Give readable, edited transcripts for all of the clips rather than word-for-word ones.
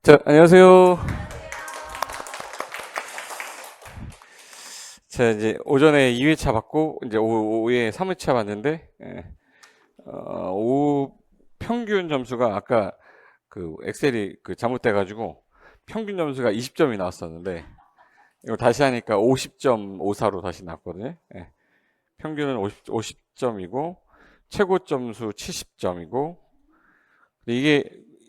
자, 안녕하세요. 자, 이제 오전에 2회차 받고, 이제 오후에 3회차 받는데, 오후 평균 점수가 아까 그 엑셀이 그 잘못돼가지고, 평균 점수가 20점이 나왔었는데, 이거 다시 하니까 50.54로 다시 나왔거든요. 평균은 50점이고, 최고 점수 70점이고, 이게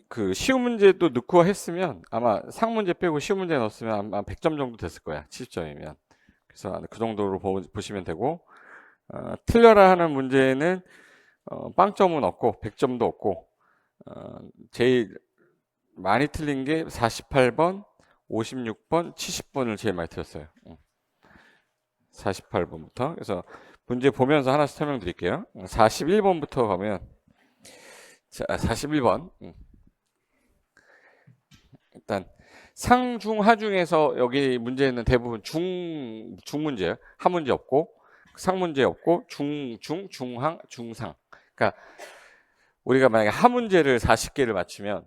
그 쉬운 문제도 넣고 했으면 아마 상문제 빼고 쉬운 문제 넣었으면 아마 100점 정도 됐을 거야. 70점이면. 그래서 그 정도로 보시면 되고, 틀려라 하는 문제는 빵점은 없고 100점도 없고, 제일 많이 틀린 게 48번, 56번, 70번을 제일 많이 틀렸어요. 48번부터. 그래서 문제 보면서 하나씩 설명드릴게요. 41번부터 가면, 자, 41번. 일단 상중하 중에서 여기 문제는 대부분 중문제예요. 하문제 없고 상문제 없고 중항, 중상. 그러니까 우리가 만약에 하문제를 40개를 맞추면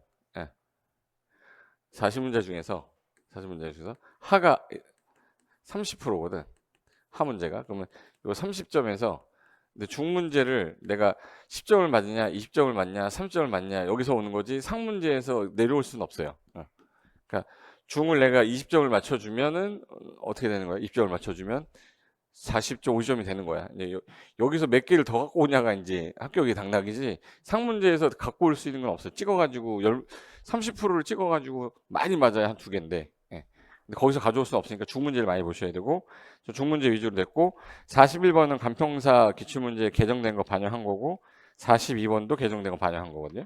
40문제 중에서 하가 30%거든. 하문제가. 그러면 이 30점에서 근데 중문제를 내가 10점을 맞느냐, 20점을 맞냐, 30점을 맞냐 여기서 오는 거지 상문제에서 내려올 수는 없어요. 그러니까 중을 내가 20점을 맞춰주면은 어떻게 되는 거야? 20점을 맞춰주면 40점, 50점이 되는 거야. 이제 여기서 몇 개를 더 갖고 오냐가 이제 합격이 당락이지 상문제에서 갖고 올 수 있는 건 없어요. 찍어가지고 30%를 찍어가지고 많이 맞아야 한 두 개인데 근데 거기서 가져올 수는 없으니까 중문제를 많이 보셔야 되고 중문제 위주로 됐고 41번은 간평사 기출문제 개정된 거 반영한 거고 42번도 개정된 거 반영한 거거든요.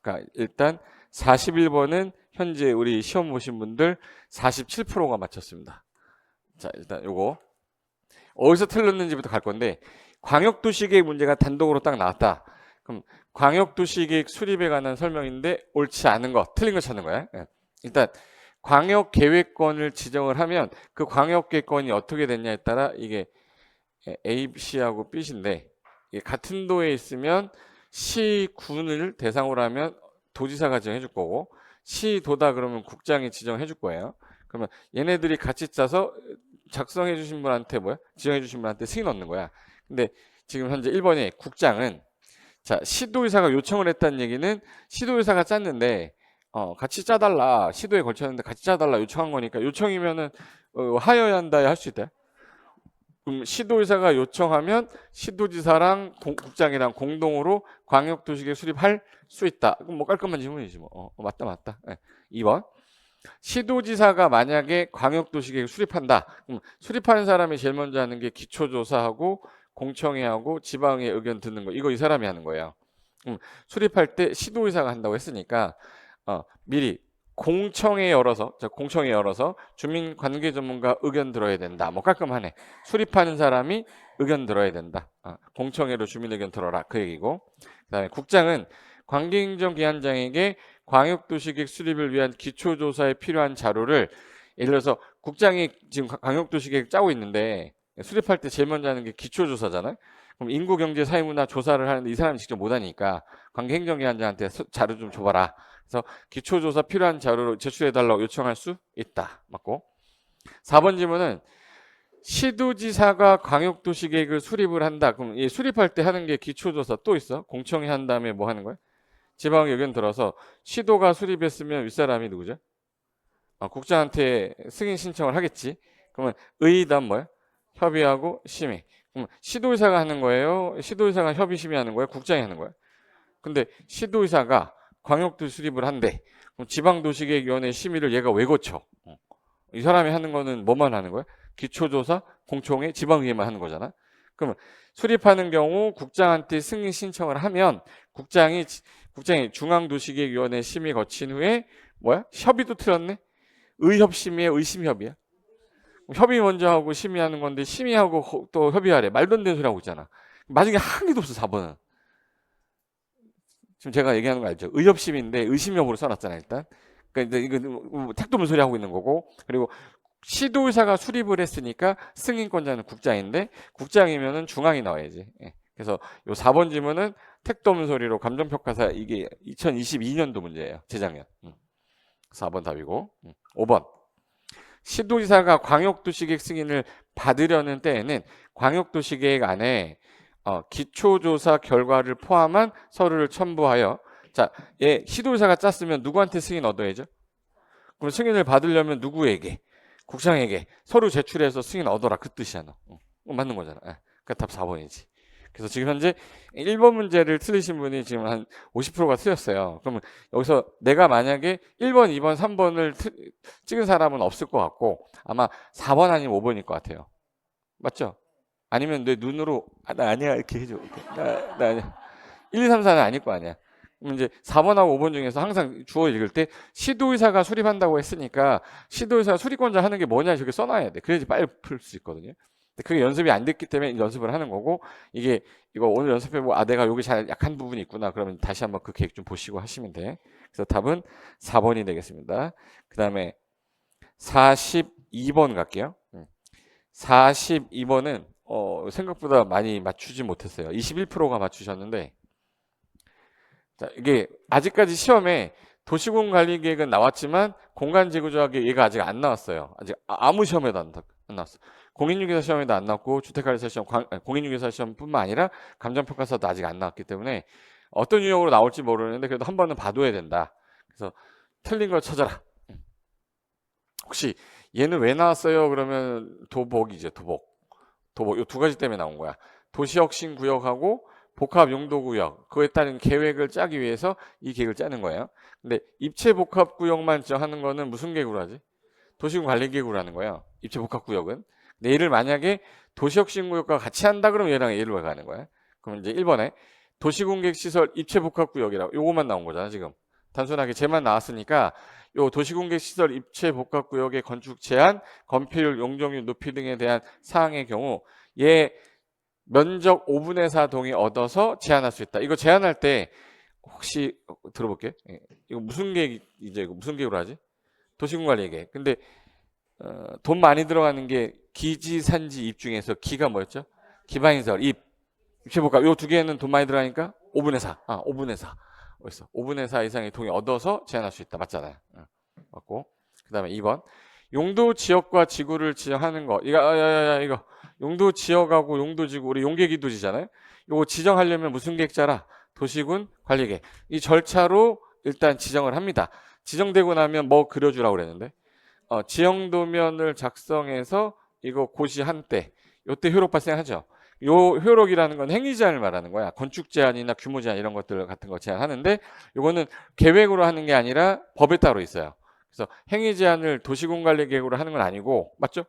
그러니까 일단 41번은 현재 우리 시험 보신 분들 47%가 맞췄습니다. 자, 일단 요거 어디서 틀렸는지부터 갈 건데 광역도시계획 문제가 단독으로 딱 나왔다. 그럼 광역도시계획 수립에 관한 설명인데 옳지 않은 거, 틀린 거 찾는 거야. 일단 광역계획권을 지정을 하면 그 광역계획권이 어떻게 됐냐에 따라 이게 A, C하고 B인데 같은 도에 있으면 시군을 대상으로 하면 도지사가 지정해 줄 거고 시도다 그러면 국장이 지정해 줄 거예요. 그러면 얘네들이 같이 짜서 작성해 주신 분한테 지정해 주신 분한테 승인 얻는 거야. 근데 지금 현재 1번에 국장은 자, 시도의사가 요청을 했다는 얘기는 시도의사가 짰는데 같이 짜달라. 시도에 걸쳤는데 같이 짜달라 요청한 거니까 요청이면은 하여야 한다 할 수 있다. 그럼 시도의사가 요청하면 시도지사랑 국장이랑 공동으로 광역도시계획 수립할 수 있다. 그럼 뭐 깔끔한 질문이지 뭐. 맞다. 2번. 시도지사가 만약에 광역도시계획 수립한다. 그럼 수립하는 사람이 제일 먼저 하는 게 기초조사하고 공청회하고 지방의 의견 듣는 거. 이거 이 사람이 하는 거예요. 수립할 때 시도의사가 한다고 했으니까 미리 공청회 열어서 주민 관계 전문가 의견 들어야 된다. 뭐 깔끔하네. 수립하는 사람이 의견 들어야 된다. 공청회로 주민 의견 들어라. 그 얘기고. 그다음에 국장은 관계행정기관장에게 광역도시계획 수립을 위한 기초조사에 필요한 자료를 예를 들어서 국장이 지금 광역도시계획 짜고 있는데 수립할 때 제일 먼저 하는 게 기초조사잖아요. 그럼 인구경제 사회문화 조사를 하는데 이 사람이 직접 못하니까 관계행정기관장한테 자료 좀 줘봐라. 그래서 기초조사 필요한 자료를 제출해달라고 요청할 수 있다. 맞고. 4번 질문은 시도지사가 광역도시계획을 수립을 한다. 그럼 이 수립할 때 하는 게 기초조사 또 있어? 공청회 한 다음에 뭐 하는 거야? 지방 의견 들어서 시도가 수립했으면 윗사람이 누구죠? 국장한테 승인 신청을 하겠지. 그러면 의의단 뭐야? 협의하고 심의. 그럼 시도의사가 하는 거예요? 시도의사가 협의 심의하는 거예요? 국장이 하는 거예요? 근데 시도의사가 광역도시 수립을 한대. 그럼 지방도시계획위원회 심의를 얘가 왜 거쳐? 이 사람이 하는 거는 뭐만 하는 거야? 기초조사, 공청회, 지방의회만 하는 거잖아. 그러면 수립하는 경우 국장한테 승인 신청을 하면 국장이 중앙도시계획위원회 심의 거친 후에 협의도 틀렸네? 의협심의야, 의심협의야? 협의 먼저 하고 심의하는 건데 심의하고 또 협의하래. 말도 안 되는 소리 하고 있잖아. 맞은 게 한 개도 없어, 4번은. 지금 제가 얘기하는 거 알죠? 의협심인데 의심협으로 써놨잖아, 일단. 그러니까 이거 택도물 소리 하고 있는 거고. 그리고 시도의사가 수립을 했으니까 승인권자는 국장인데 국장이면은 중앙이 나와야지. 그래서 요 4번 질문은 택도 없는 소리로 감정평가사 이게 2022년도 문제예요. 재작년. 4번 답이고. 5번. 시도지사가 광역도시계획 승인을 받으려는 때에는 광역도시계획 안에 기초조사 결과를 포함한 서류를 첨부하여 자, 시도지사가 짰으면 누구한테 승인 얻어야죠? 그럼 승인을 받으려면 누구에게? 국장에게 서류 제출해서 승인 얻어라 그 뜻이야 너. 맞는 거잖아. 그러니까 답 4번이지. 그래서 지금 현재 1번 문제를 틀리신 분이 지금 한 50%가 틀렸어요. 그러면 여기서 내가 만약에 1번, 2번, 3번을 찍은 사람은 없을 것 같고 아마 4번 아니면 5번일 것 같아요. 맞죠? 아니면 내 눈으로 나 아니야 이렇게 해줘. 나 아니야. 1, 2, 3, 4는 아닐 거 아니야. 그럼 이제 4번하고 5번 중에서 항상 주어 읽을 때 시도의사가 수립한다고 했으니까 시도의사가 수립권자 하는 게 뭐냐 저렇게 써놔야 돼. 그래야지 빨리 풀 수 있거든요. 그게 연습이 안 됐기 때문에 연습을 하는 거고 이거 오늘 연습해보고 내가 여기 잘 약한 부분이 있구나 그러면 다시 한번 그 계획 좀 보시고 하시면 돼. 그래서 답은 4번이 되겠습니다. 그 다음에 42번 갈게요. 42번은 생각보다 많이 맞추지 못했어요. 21%가 맞추셨는데 자, 이게 아직까지 시험에 도시공관리계획은 나왔지만 공간제구조학계 얘가 아직 안 나왔어요. 아직 아무 시험에도 안 나왔어. 공인중개사 시험에도 안 나왔고 주택관리사 시험, 공인중개사 시험뿐만 아니라 감정평가사도 아직 안 나왔기 때문에 어떤 유형으로 나올지 모르는데 그래도 한 번은 봐둬야 된다. 그래서 틀린 걸 찾아라. 혹시 얘는 왜 나왔어요? 그러면 도복이죠. 도복. 이 두 가지 때문에 나온 거야. 도시혁신구역하고 복합용도구역 그거에 따른 계획을 짜기 위해서 이 계획을 짜는 거예요. 근데 입체복합구역만 하는 거는 무슨 계획으로 하지? 도시군관리계획으로 하는 거예요. 입체복합구역은. 근데 얘를 만약에 도시혁신구역과 같이 한다 그러면 얘를 가는 거야. 그럼 이제 1번에 도시공객시설 입체복합구역이라고 요거만 나온 거잖아 지금. 단순하게 쟤만 나왔으니까 요 도시공객시설 입체복합구역의 건축 제한, 건폐율, 용적률 높이 등에 대한 사항의 경우 얘 면적 5분의 4 동의 얻어서 제한할 수 있다. 이거 제한할 때 혹시 들어볼게. 이거 무슨 계획 이제 이거 무슨 계획으로 하지? 도시군관리 계획. 근데 돈 많이 들어가는 게 기지, 산지, 입 중에서 기가 뭐였죠? 기반시설, 입체복합. 요 두 개는 돈 많이 들어가니까 5분의 4. 5분의 4. 어딨어? 5분의 4 이상의 동의 얻어서 제한할 수 있다. 맞잖아요. 맞고. 그다음에 2번. 용도 지역과 지구를 지정하는 거. 이거 용도 지역하고 용도 지구 우리 용계기도지잖아요. 이거 지정하려면 무슨 계획자라? 도시군 관리계획. 이 절차로 일단 지정을 합니다. 지정되고 나면 뭐 그려주라고 그랬는데 지형도면을 작성해서 이거 고시한 때 요때 효력 발생하죠. 요 효력이라는 건 행위 제한을 말하는 거야. 건축 제한이나 규모 제한 이런 것들 같은 거 제한하는데 요거는 계획으로 하는 게 아니라 법에 따로 있어요. 그래서 행위 제한을 도시군관리 계획으로 하는 건 아니고 맞죠?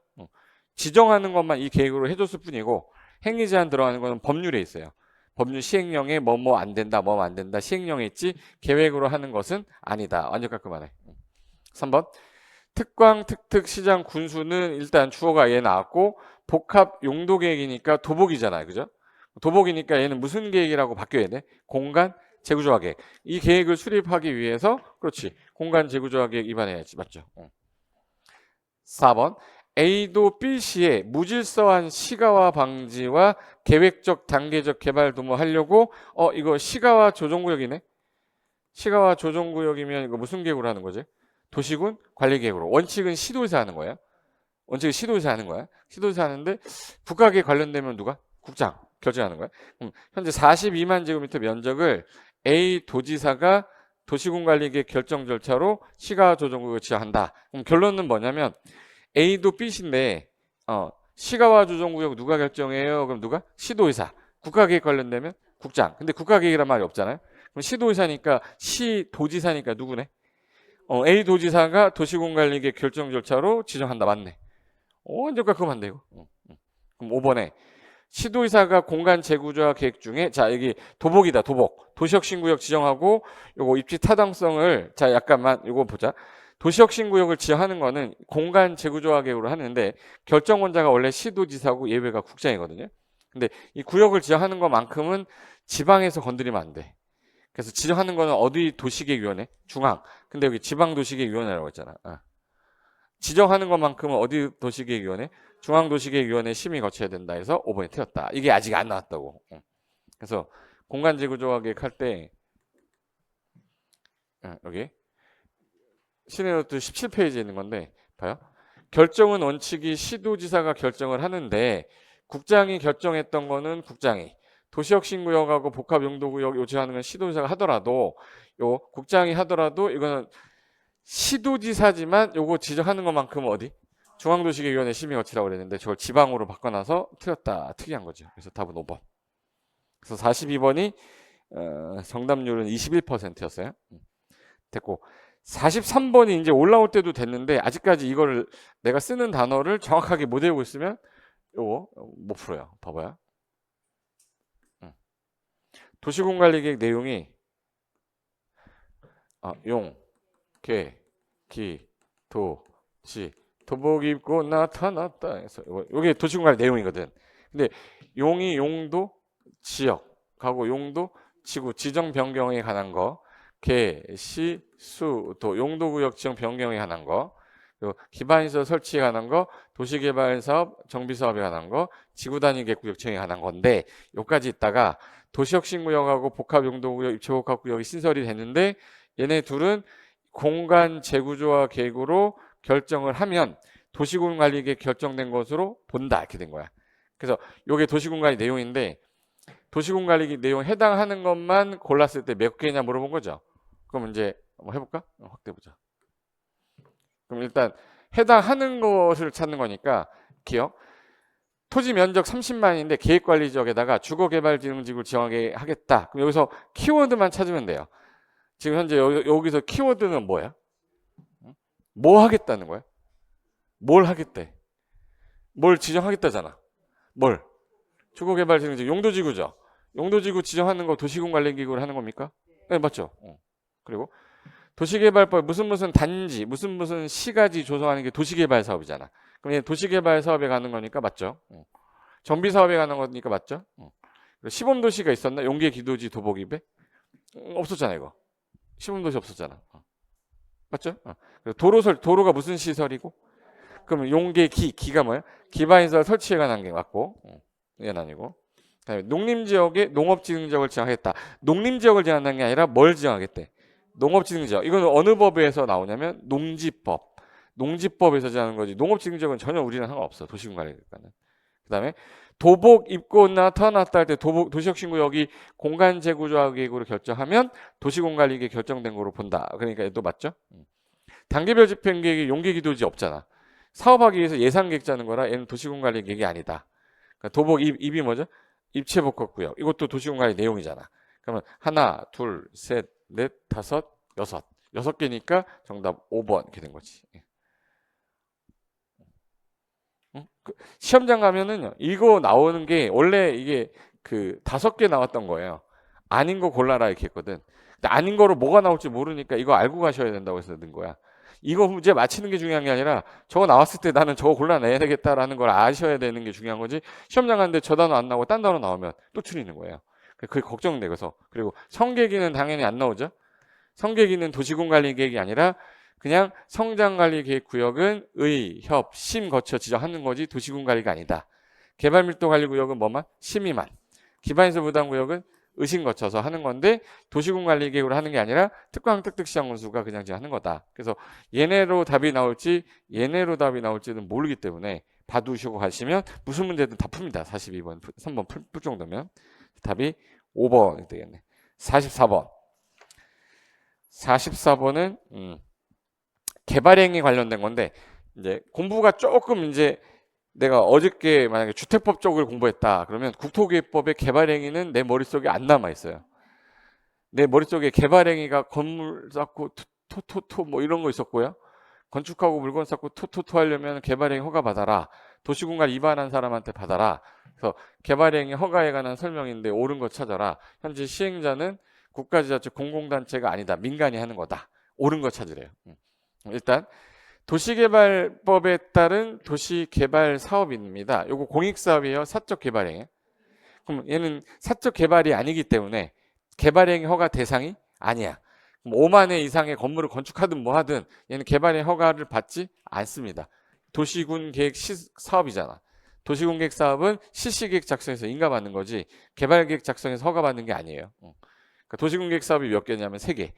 지정하는 것만 이 계획으로 해줬을 뿐이고 행위 제한 들어가는 거는 법률에 있어요. 법률 시행령에 뭐뭐 안 된다, 뭐 안 된다 시행령에 있지 계획으로 하는 것은 아니다. 완전 깔끔하네. 3번 특광, 특특, 시장, 군수는 일단 주어가 얘 나왔고 복합 용도 계획이니까 도복이잖아요. 그죠? 도복이니까 얘는 무슨 계획이라고 바뀌어야 돼? 공간 재구조화 계획. 이 계획을 수립하기 위해서 그렇지. 공간 재구조화 계획 위반해야지. 맞죠? 4번 A도 B시에 무질서한 시가화 방지와 계획적 단계적 개발 도모하려고 이거 시가화 조정구역이네. 시가화 조정구역이면 이거 무슨 계획으로 하는 거지? 도시군 관리계획으로. 원칙은 시도에서 하는 거예요. 원칙은 시도에서 하는 거야. 시도에서 하는데 국가계획 관련되면 누가? 국장 결정하는 거야. 그럼 현재 42만 제곱미터 면적을 A 도지사가 도시군관리계획 결정 절차로 시가화 조정구역을 지정한다. 그럼 결론은 뭐냐면 A도 B인데 시가화 조정구역 누가 결정해요? 그럼 누가? 시도의사. 국가계획 관련되면 국장. 근데 국가계획이란 말이 없잖아요. 그럼 시도의사니까 시도지사니까 누구네? A 도지사가 도시공관리계획 결정 절차로 지정한다. 맞네. 완전 깔끔한데 이거. 그럼 5번에 시도의사가 공간 재구조화 계획 중에 자 여기 도복이다. 도복. 도시혁신구역 지정하고 요거 입지 타당성을 자 약간만 요거 보자. 도시혁신구역을 지정하는 거는 공간 재구조화 계획으로 하는데 결정권자가 원래 시도지사고 예외가 국장이거든요. 근데 이 구역을 지정하는 것만큼은 지방에서 건드리면 안 돼. 그래서 지정하는 거는 어디 도시계획위원회? 중앙. 근데 여기 지방도시계획위원회라고 했잖아. 지정하는 것만큼은 어디 도시계획위원회? 중앙도시계획위원회 심의 거쳐야 된다 해서 5번에 틀렸다. 이게 아직 안 나왔다고. 그래서 공간재구조화 계획 할 때 여기 신해노트 17페이지에 있는 건데 봐요. 결정은 원칙이 시도지사가 결정을 하는데 국장이 결정했던 거는 국장이, 도시혁신구역하고 복합용도구역 요지하는 건 시도지사가 하더라도, 요 국장이 하더라도 이거는 시도지사지만 요거 지정하는 것만큼 어디? 중앙도시계획위원회 심의 거치라고 그랬는데 저걸 지방으로 바꿔놔서 틀렸다. 특이한 거죠. 그래서 답은 5번. 그래서 42번이 정답률은 21%였어요. 됐고 43번이 이제 올라올 때도 됐는데 아직까지 이거를 내가 쓰는 단어를 정확하게 못 외우고 있으면 요거 못 풀어요. 봐봐요. 도시공관리계획 내용이 용, 개, 기, 도, 시, 도복 입고 나타났다 해서 이게 도시공관리 내용이거든. 근데 용이 용도, 지역하고 용도, 지구, 지정 변경에 관한 거, 개, 시, 수, 도, 용도구역 지정 변경에 관한 거, 그리고 기반시설 설치에 관한 거, 도시개발사업, 정비사업에 관한 거, 지구단위계획구역 지정에 관한 건데 여기까지 있다가 도시혁신구역하고 복합용도구역, 입체복합구역이 신설이 됐는데 얘네 둘은 공간 재구조화 계획으로 결정을 하면 도시공관리계획 결정된 것으로 본다 이렇게 된 거야. 그래서 이게 도시공관리 내용인데 도시공관리 내용 해당하는 것만 골랐을 때 몇 개냐 물어본 거죠. 그럼 이제 한번 해볼까? 확대해보자. 그럼 일단 해당하는 것을 찾는 거니까 기억. 토지 면적 30만인데 계획관리지역에다가 주거개발진흥지구를 지정하게 하겠다. 그럼 여기서 키워드만 찾으면 돼요. 지금 현재 여기서 키워드는 뭐야? 뭐 하겠다는 거야? 뭘 하겠대? 뭘 지정하겠다잖아. 뭘? 주거개발진흥지구 용도지구죠. 용도지구 지정하는 거 도시군관리기구를 하는 겁니까? 네, 맞죠. 그리고 도시개발법 무슨 단지 무슨 시가지 조성하는 게 도시개발 사업이잖아. 그럼 얘 도시개발 사업에 가는 거니까 맞죠. 정비 사업에 가는 거니까 맞죠. 시범도시가 있었나? 용계 기도지 도복입에 없었잖아 이거. 시범도시 없었잖아. 맞죠? 도로가 무슨 시설이고? 그럼 용계 기가 뭐야? 기반시설 설치에 관한 게 맞고, 얘는 아니고. 농림지역에 농업진흥지역을 지정하겠다. 농림지역을 지정한다는 게 아니라 뭘 지정하겠대? 농업진흥지역. 이건 어느 법에서 나오냐면 농지법. 농지법에서 지정하는 거지. 농업진흥지역은 전혀 우리는 상관없어. 도시군관리니까는. 그다음에 도복 입고 나타났다 할 때 도시혁신구역이 공간재구조화 계획으로 결정하면 도시공관리계획 결정된 거로 본다. 그러니까 얘도 맞죠? 단계별 집행계획이 용계기도지 없잖아. 사업하기 위해서 예산계획 짜는 거라 얘는 도시공관리계획이 아니다. 그러니까 도복 입이 뭐죠? 입체복합구역. 이것도 도시공관리 내용이잖아. 그러면 하나, 둘, 셋, 넷, 다섯, 여섯. 6개니까 정답 5번 이렇게 된 거지. 시험장 가면은 이거 나오는 게 원래 이게 그 5개 나왔던 거예요. 아닌 거 골라라 이렇게 했거든. 근데 아닌 거로 뭐가 나올지 모르니까 이거 알고 가셔야 된다고 해서 넣은 거야. 이거 문제 맞히는 게 중요한 게 아니라 저거 나왔을 때 나는 저거 골라내야 되겠다라는 걸 아셔야 되는 게 중요한 거지. 시험장 갔는데 저 단어 안 나오고 딴 단어 나오면 또 틀리는 거예요. 그게 걱정돼. 그래서 그리고 성계기는 당연히 안 나오죠. 성계기는 도시군관리계획이 아니라 그냥 성장관리계획구역은 의, 협, 심 거쳐 지정하는 거지 도시군관리가 아니다. 개발밀도관리구역은 뭐만? 심의만. 기반시설 부담구역은 의심 거쳐서 하는 건데 도시군관리계획으로 하는 게 아니라 특강 특특시장군수가 그냥 하는 거다. 그래서 얘네로 답이 나올지 얘네로 답이 나올지는 모르기 때문에 봐두시고 가시면 무슨 문제든 다 풉니다. 42번, 3번 풀 정도면. 답이 5번이 되겠네. 44번. 44번은 개발행위 관련된 건데 이제 공부가 조금 이제 내가 어저께 만약에 주택법 쪽을 공부했다 그러면 국토기획법의 개발행위는 내 머릿속에 안 남아 있어요. 내 머릿속에 개발행위가 건물 쌓고 토토토 뭐 이런 거 있었고요. 건축하고 물건 쌓고 토토토 하려면 개발행위 허가 받아라. 도시공간 위반한 사람한테 받아라. 그래서 개발행위 허가에 관한 설명인데 옳은 거 찾아라. 현재 시행자는 국가지자체 공공단체가 아니다. 민간이 하는 거다. 옳은 거 찾으래요. 일단 도시개발법에 따른 도시개발 사업입니다. 요거 공익사업이에요. 사적 개발행위. 그럼 얘는 사적 개발이 아니기 때문에 개발행위 허가 대상이 아니야. 그럼 5만 회 이상의 건물을 건축하든 뭐 하든 얘는 개발행위 허가를 받지 않습니다. 도시군 계획 사업이잖아. 도시군 계획 사업은 실시계획 작성해서 인가받는 거지 개발계획 작성해서 허가받는 게 아니에요. 그러니까 도시군 계획 사업이 몇 개냐면 3개.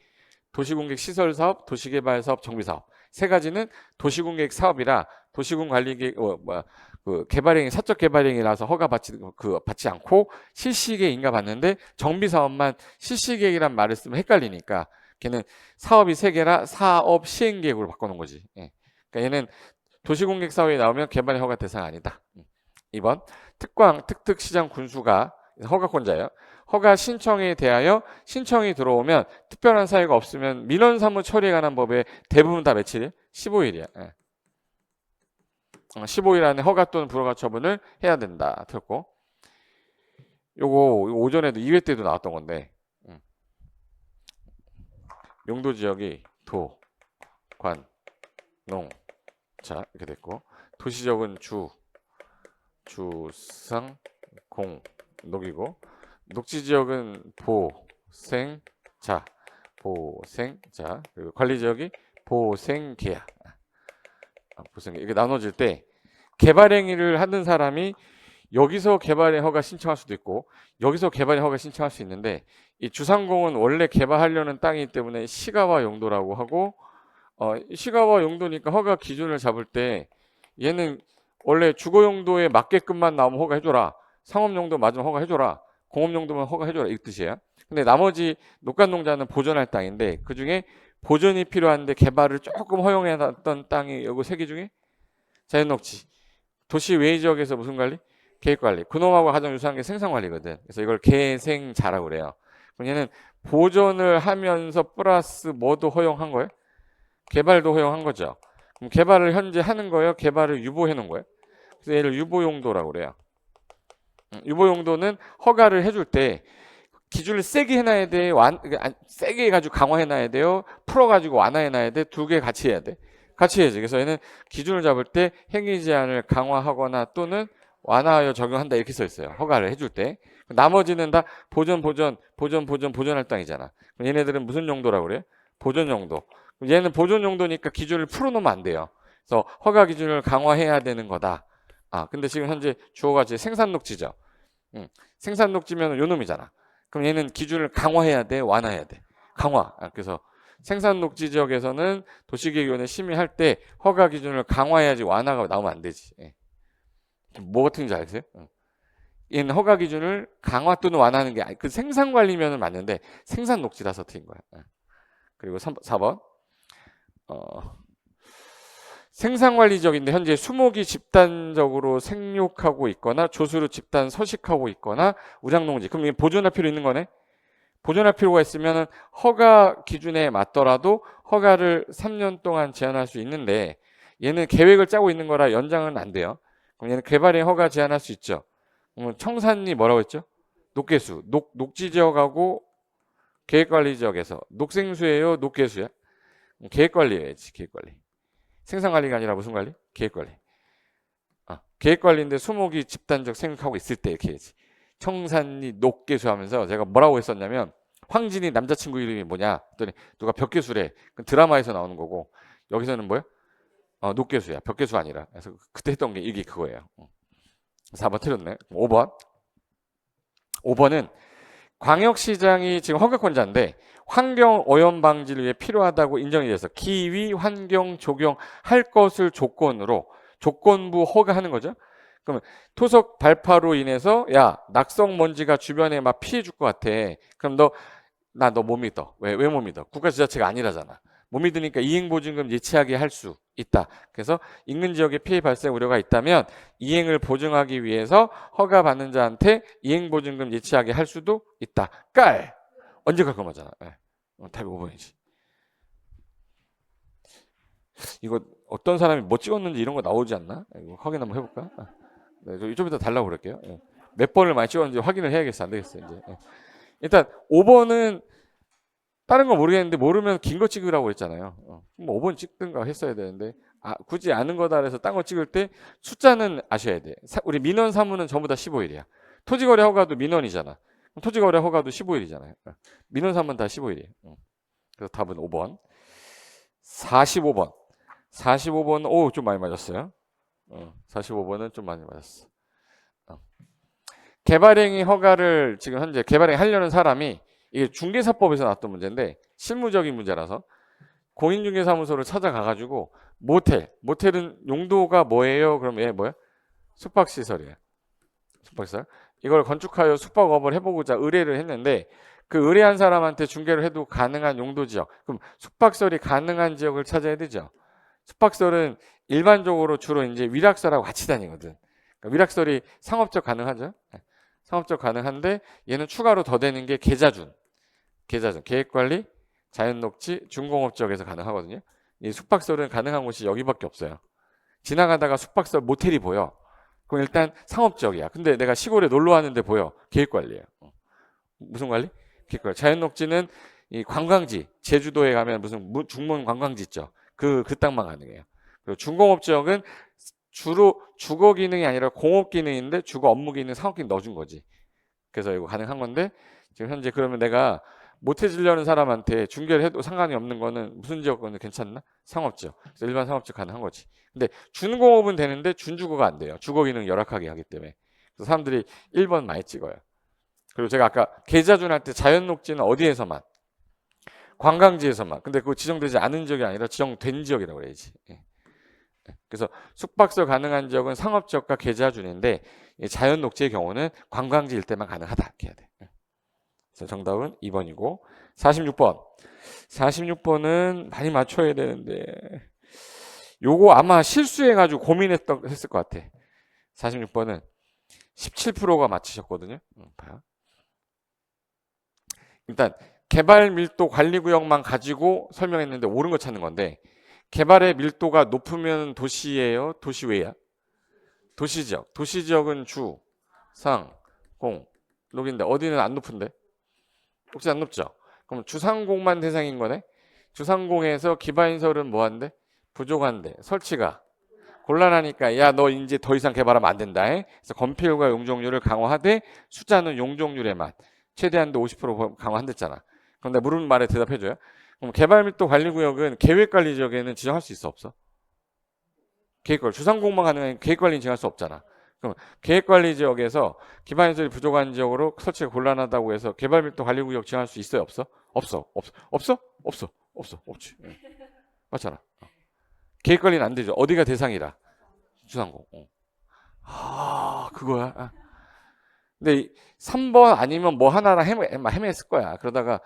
도시공객 시설 사업, 도시개발 사업, 정비 사업. 세 가지는 도시공객 사업이라 도시군 관리계 그 개발행위 사적 개발행위라서 받지 않고 실시계획 인가받는데 정비 사업만 실시계획이란 말을 쓰면 헷갈리니까 걔는 사업이 세 개라 사업 시행계획으로 바꿔놓은 거지. 예. 그러니까 얘는 도시공객 사업이 나오면 개발 허가 대상 아니다. 2번 특광 특특시장 군수가 허가권자예요. 허가 신청에 대하여 신청이 들어오면 특별한 사유가 없으면 민원 사무 처리에 관한 법에 대부분 다 며칠이에요? 15일이야. 예. 15일 안에 허가 또는 불허가 처분을 해야 된다. 틀었고 요거 오전에도 2회 때도 나왔던 건데 용도 지역이 도, 관, 농 자 이렇게 됐고 도시적은 주, 상, 공, 녹이고 녹지 지역은 보, 생, 자, 그리고 관리 지역이 보, 생, 계야. 이게 나눠질 때 개발 행위를 하는 사람이 여기서 개발의 허가 신청할 수도 있고 여기서 개발의 허가 신청할 수 있는데 이 주상공은 원래 개발하려는 땅이기 때문에 시가와 용도라고 하고 시가와 용도니까 허가 기준을 잡을 때 얘는 원래 주거 용도에 맞게끔만 나오면 허가해줘라. 상업 용도 맞으면 허가해줘라. 공업 용도면 허가해줘라. 이 뜻이에요. 근데 나머지 녹간농자는 보존할 땅인데 그 중에 보존이 필요한데 개발을 조금 허용해놨던 땅이 요거 세 개 중에 자연녹지. 도시 외의 지역에서 무슨 관리? 계획관리. 그놈하고 가장 유사한 게 생산관리거든. 그래서 이걸 계생자라고 그래요. 그럼 얘는 보존을 하면서 플러스 뭐도 허용한 거예요? 개발도 허용한 거죠. 그럼 개발을 현재 하는 거예요? 개발을 유보해 놓은 거예요? 그래서 얘를 유보용도라고 그래요. 유보용도는 허가를 해줄 때 기준을 세게 해놔야 돼. 세게 해가지고 강화해놔야 돼요. 풀어가지고 완화해놔야 돼. 두 개 같이 해야 돼. 같이 해야지. 그래서 얘는 기준을 잡을 때 행위 제한을 강화하거나 또는 완화하여 적용한다 이렇게 써 있어요. 허가를 해줄 때. 나머지는 다 보존할 땅이잖아. 그럼 얘네들은 무슨 용도라고 그래요? 보존 용도. 얘는 보존 용도니까 기준을 풀어놓으면 안 돼요. 그래서 허가 기준을 강화해야 되는 거다. 근데 지금 현재 주어가 생산 녹지죠. 생산 녹지면 요 놈이잖아. 그럼 얘는 기준을 강화해야 돼, 완화해야 돼. 강화. 그래서 생산 녹지 지역에서는 도시계획위원회 심의할 때 허가 기준을 강화해야지 완화가 나오면 안 되지. 뭐 같은지 아세요? 얘는 허가 기준을 강화 또는 완화하는 게 그 생산 관리면은 맞는데 생산 녹지라서 틀린 거야. 그리고 4번. 생산 관리 지역인데 현재 수목이 집단적으로 생육하고 있거나 조수로 집단 서식하고 있거나 우량농지. 그럼 이게 보존할 필요 있는 거네. 보존할 필요가 있으면 허가 기준에 맞더라도 허가를 3년 동안 제한할 수 있는데 얘는 계획을 짜고 있는 거라 연장은 안 돼요. 그럼 얘는 개발의 허가 제한할 수 있죠. 청산리 뭐라고 했죠? 녹개수. 녹지 지역하고 계획관리 지역에서 녹생수예요, 녹개수야? 계획관리해야지. 계획관리. 생산관리가 아니라 무슨 관리? 계획관리. 계획관리인데 수목이 집단적 생육하고 있을 때 이렇게 해야지. 청산리 녹개수 하면서 제가 뭐라고 했었냐면 황진이 남자친구 이름이 뭐냐 했더니 누가 벽개수래. 드라마에서 나오는 거고 여기서는 뭐야? 녹개수야. 벽개수 아니라. 그래서 그때 했던 게 이게 그거예요. 4번 틀렸네. 5번은 광역시장이 지금 허가권자인데 환경오염 방지를 위해 필요하다고 인정이 돼서 기위 환경 적용할 것을 조건부 허가하는 거죠. 그러면 토속 발파로 인해서 야 낙성 먼지가 주변에 막 피해 줄 것 같아. 그럼 너 못 믿어. 왜 못 믿어? 국가지자체가 아니라잖아. 못 믿으니까 이행보증금 예치하게 할 수 있다. 그래서 인근 지역에 피해 발생 우려가 있다면 이행을 보증하기 위해서 허가받는 자한테 이행보증금 예치하게 할 수도 있다. 깔! 언제 갈 거잖아. 답이 5번이지. 이거 어떤 사람이 뭐 찍었는지 이런 거 나오지 않나? 이거 확인 한번 해볼까? 네, 좀 이따 달라고 그럴게요. 몇 번을 많이 찍었는지 확인을 해야겠어. 안 되겠어. 이제. 일단 5번은 다른 거 모르겠는데 모르면 긴 거 찍으라고 했잖아요. 뭐 5번 찍든가 했어야 되는데 굳이 아는 거다 그래서 딴 거 찍을 때 숫자는 아셔야 돼. 우리 민원 사무는 전부 다 15일이야. 토지거래 허가도 민원이잖아. 토지거래 허가도 15일이잖아요. 민원 사무는 다 15일이에요. 그래서 답은 5번. 45번. 45번 좀 많이 맞았어요. 45번은 좀 많이 맞았어. 개발행위 허가를 지금 현재 개발행위 하려는 사람이 이게 중개사법에서 나왔던 문제인데 실무적인 문제라서 공인중개사무소를 찾아가가지고 모텔은 용도가 뭐예요? 그럼 얘 뭐야? 숙박시설이에요. 숙박시설. 이걸 건축하여 숙박업을 해보고자 의뢰를 했는데 그 의뢰한 사람한테 중개를 해도 가능한 용도 지역. 그럼 숙박설이 가능한 지역을 찾아야 되죠. 숙박설은 일반적으로 주로 이제 위락설하고 같이 다니거든. 그러니까 위락설이 상업적 가능하죠. 상업적 가능한데 얘는 추가로 더 되는 게 계좌준, 계획관리, 자연녹지, 중공업 지역에서 가능하거든요. 이 숙박설은 가능한 곳이 여기밖에 없어요. 지나가다가 숙박설 모텔이 보여. 그럼 일단 상업적이야. 근데 내가 시골에 놀러 왔는데 보여. 계획관리예요. 무슨 관리? 계획관리. 자연녹지는 이 관광지, 제주도에 가면 무슨 중문 관광지 있죠. 그 땅만 가능해요. 그리고 중공업 지역은 주로 주거 기능이 아니라 공업 기능인데 주거 업무 기능, 상업 기능 넣어준 거지. 그래서 이거 가능한 건데 지금 현재 그러면 내가 모텔 지려는 사람한테 중개를 해도 상관이 없는 거는 무슨 지역은 괜찮나? 상업지역. 그래서 일반 상업지역 가능한 거지. 근데 준공업은 되는데 준주거가 안 돼요. 주거 기능 열악하게 하기 때문에. 그래서 사람들이 1번 많이 찍어요. 그리고 제가 아까 계좌준 할 때 자연녹지는 어디에서만? 관광지에서만. 근데 그거 지정되지 않은 지역이 아니라 지정된 지역이라고 그래야지. 그래서 숙박설 가능한 지역은 상업지역과 계좌준인데 자연녹지의 경우는 관광지일 때만 가능하다. 이렇게 해야 돼. 그래서 정답은 2번이고 46번. 46번은 많이 맞춰야 되는데 요거 아마 실수해가지고 고민했을 것 같아. 46번은 17%가 맞히셨거든요. 봐요. 일단 개발 밀도 관리구역만 가지고 설명했는데 옳은 거 찾는 건데 개발의 밀도가 높으면 도시예요? 도시외야? 도시지역. 도시지역은 주, 상, 공, 녹인데 어디는 안 높은데? 혹시 안 높죠? 그럼 주상공만 대상인 거네? 주상공에서 기반시설은 뭐한데? 부족한데 설치가 곤란하니까 야 너 이제 더 이상 개발하면 안 된다. 그래서 건폐율과 용적률을 강화하되 숫자는 용적률에만 최대한도 50% 강화한댔잖아. 그럼 내가 물은 말에 대답해줘요. 그럼 개발밀도 관리구역은 계획관리 지역에는 지정할 수 있어 없어? 계획관리 주상공만 가능한 계획관리는 지정할 수 없잖아. 그럼 계획관리 지역에서 기반시설이 부족한 지역으로 설치가 곤란하다고 해서 개발밀도 관리구역 지정할 수 있어요 없어? 없지. 맞잖아. 계획관리는 안 되죠. 어디가 대상이라 주상공. 그거야. 근데 3번 아니면 뭐 하나랑 헤맸을 거야. 그러다가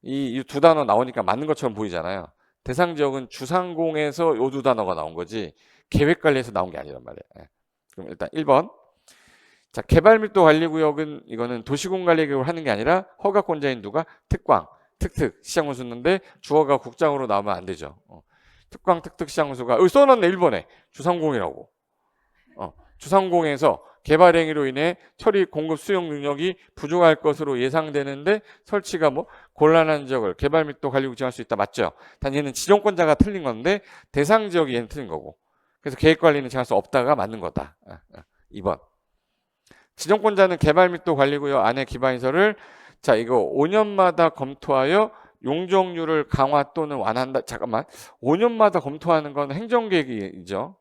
이 두 단어 나오니까 맞는 것처럼 보이잖아요. 대상 지역은 주상공에서 요 두 단어가 나온 거지 계획관리에서 나온 게 아니란 말이에요. 그럼 일단 1번. 자, 개발밀도 관리구역은 이거는 도시공관리구역을 하는 게 아니라 허가권자인 누가? 특광, 특특, 시장군수인데 주어가 국장으로 나오면 안 되죠. 특광, 특특, 시장군수가 여기 써놨네 1번에 주상공이라고. 주상공에서 개발 행위로 인해 처리 공급 수용 능력이 부족할 것으로 예상되는데 설치가 뭐 곤란한 지역을 개발밀도 관리구역 지정할 수 있다. 맞죠? 단 얘는 지정권자가 틀린 건데 대상 지역이 얘는 틀린 거고. 그래서 계획관리는 지정할 수 없다가 맞는 거다. 2번. 지정권자는 개발밀도 관리구역 안에 기반시설을 자 이거 5년마다 검토하여 용적률을 강화 또는 완화한다. 잠깐만 5년마다 검토하는 건 행정계획이죠.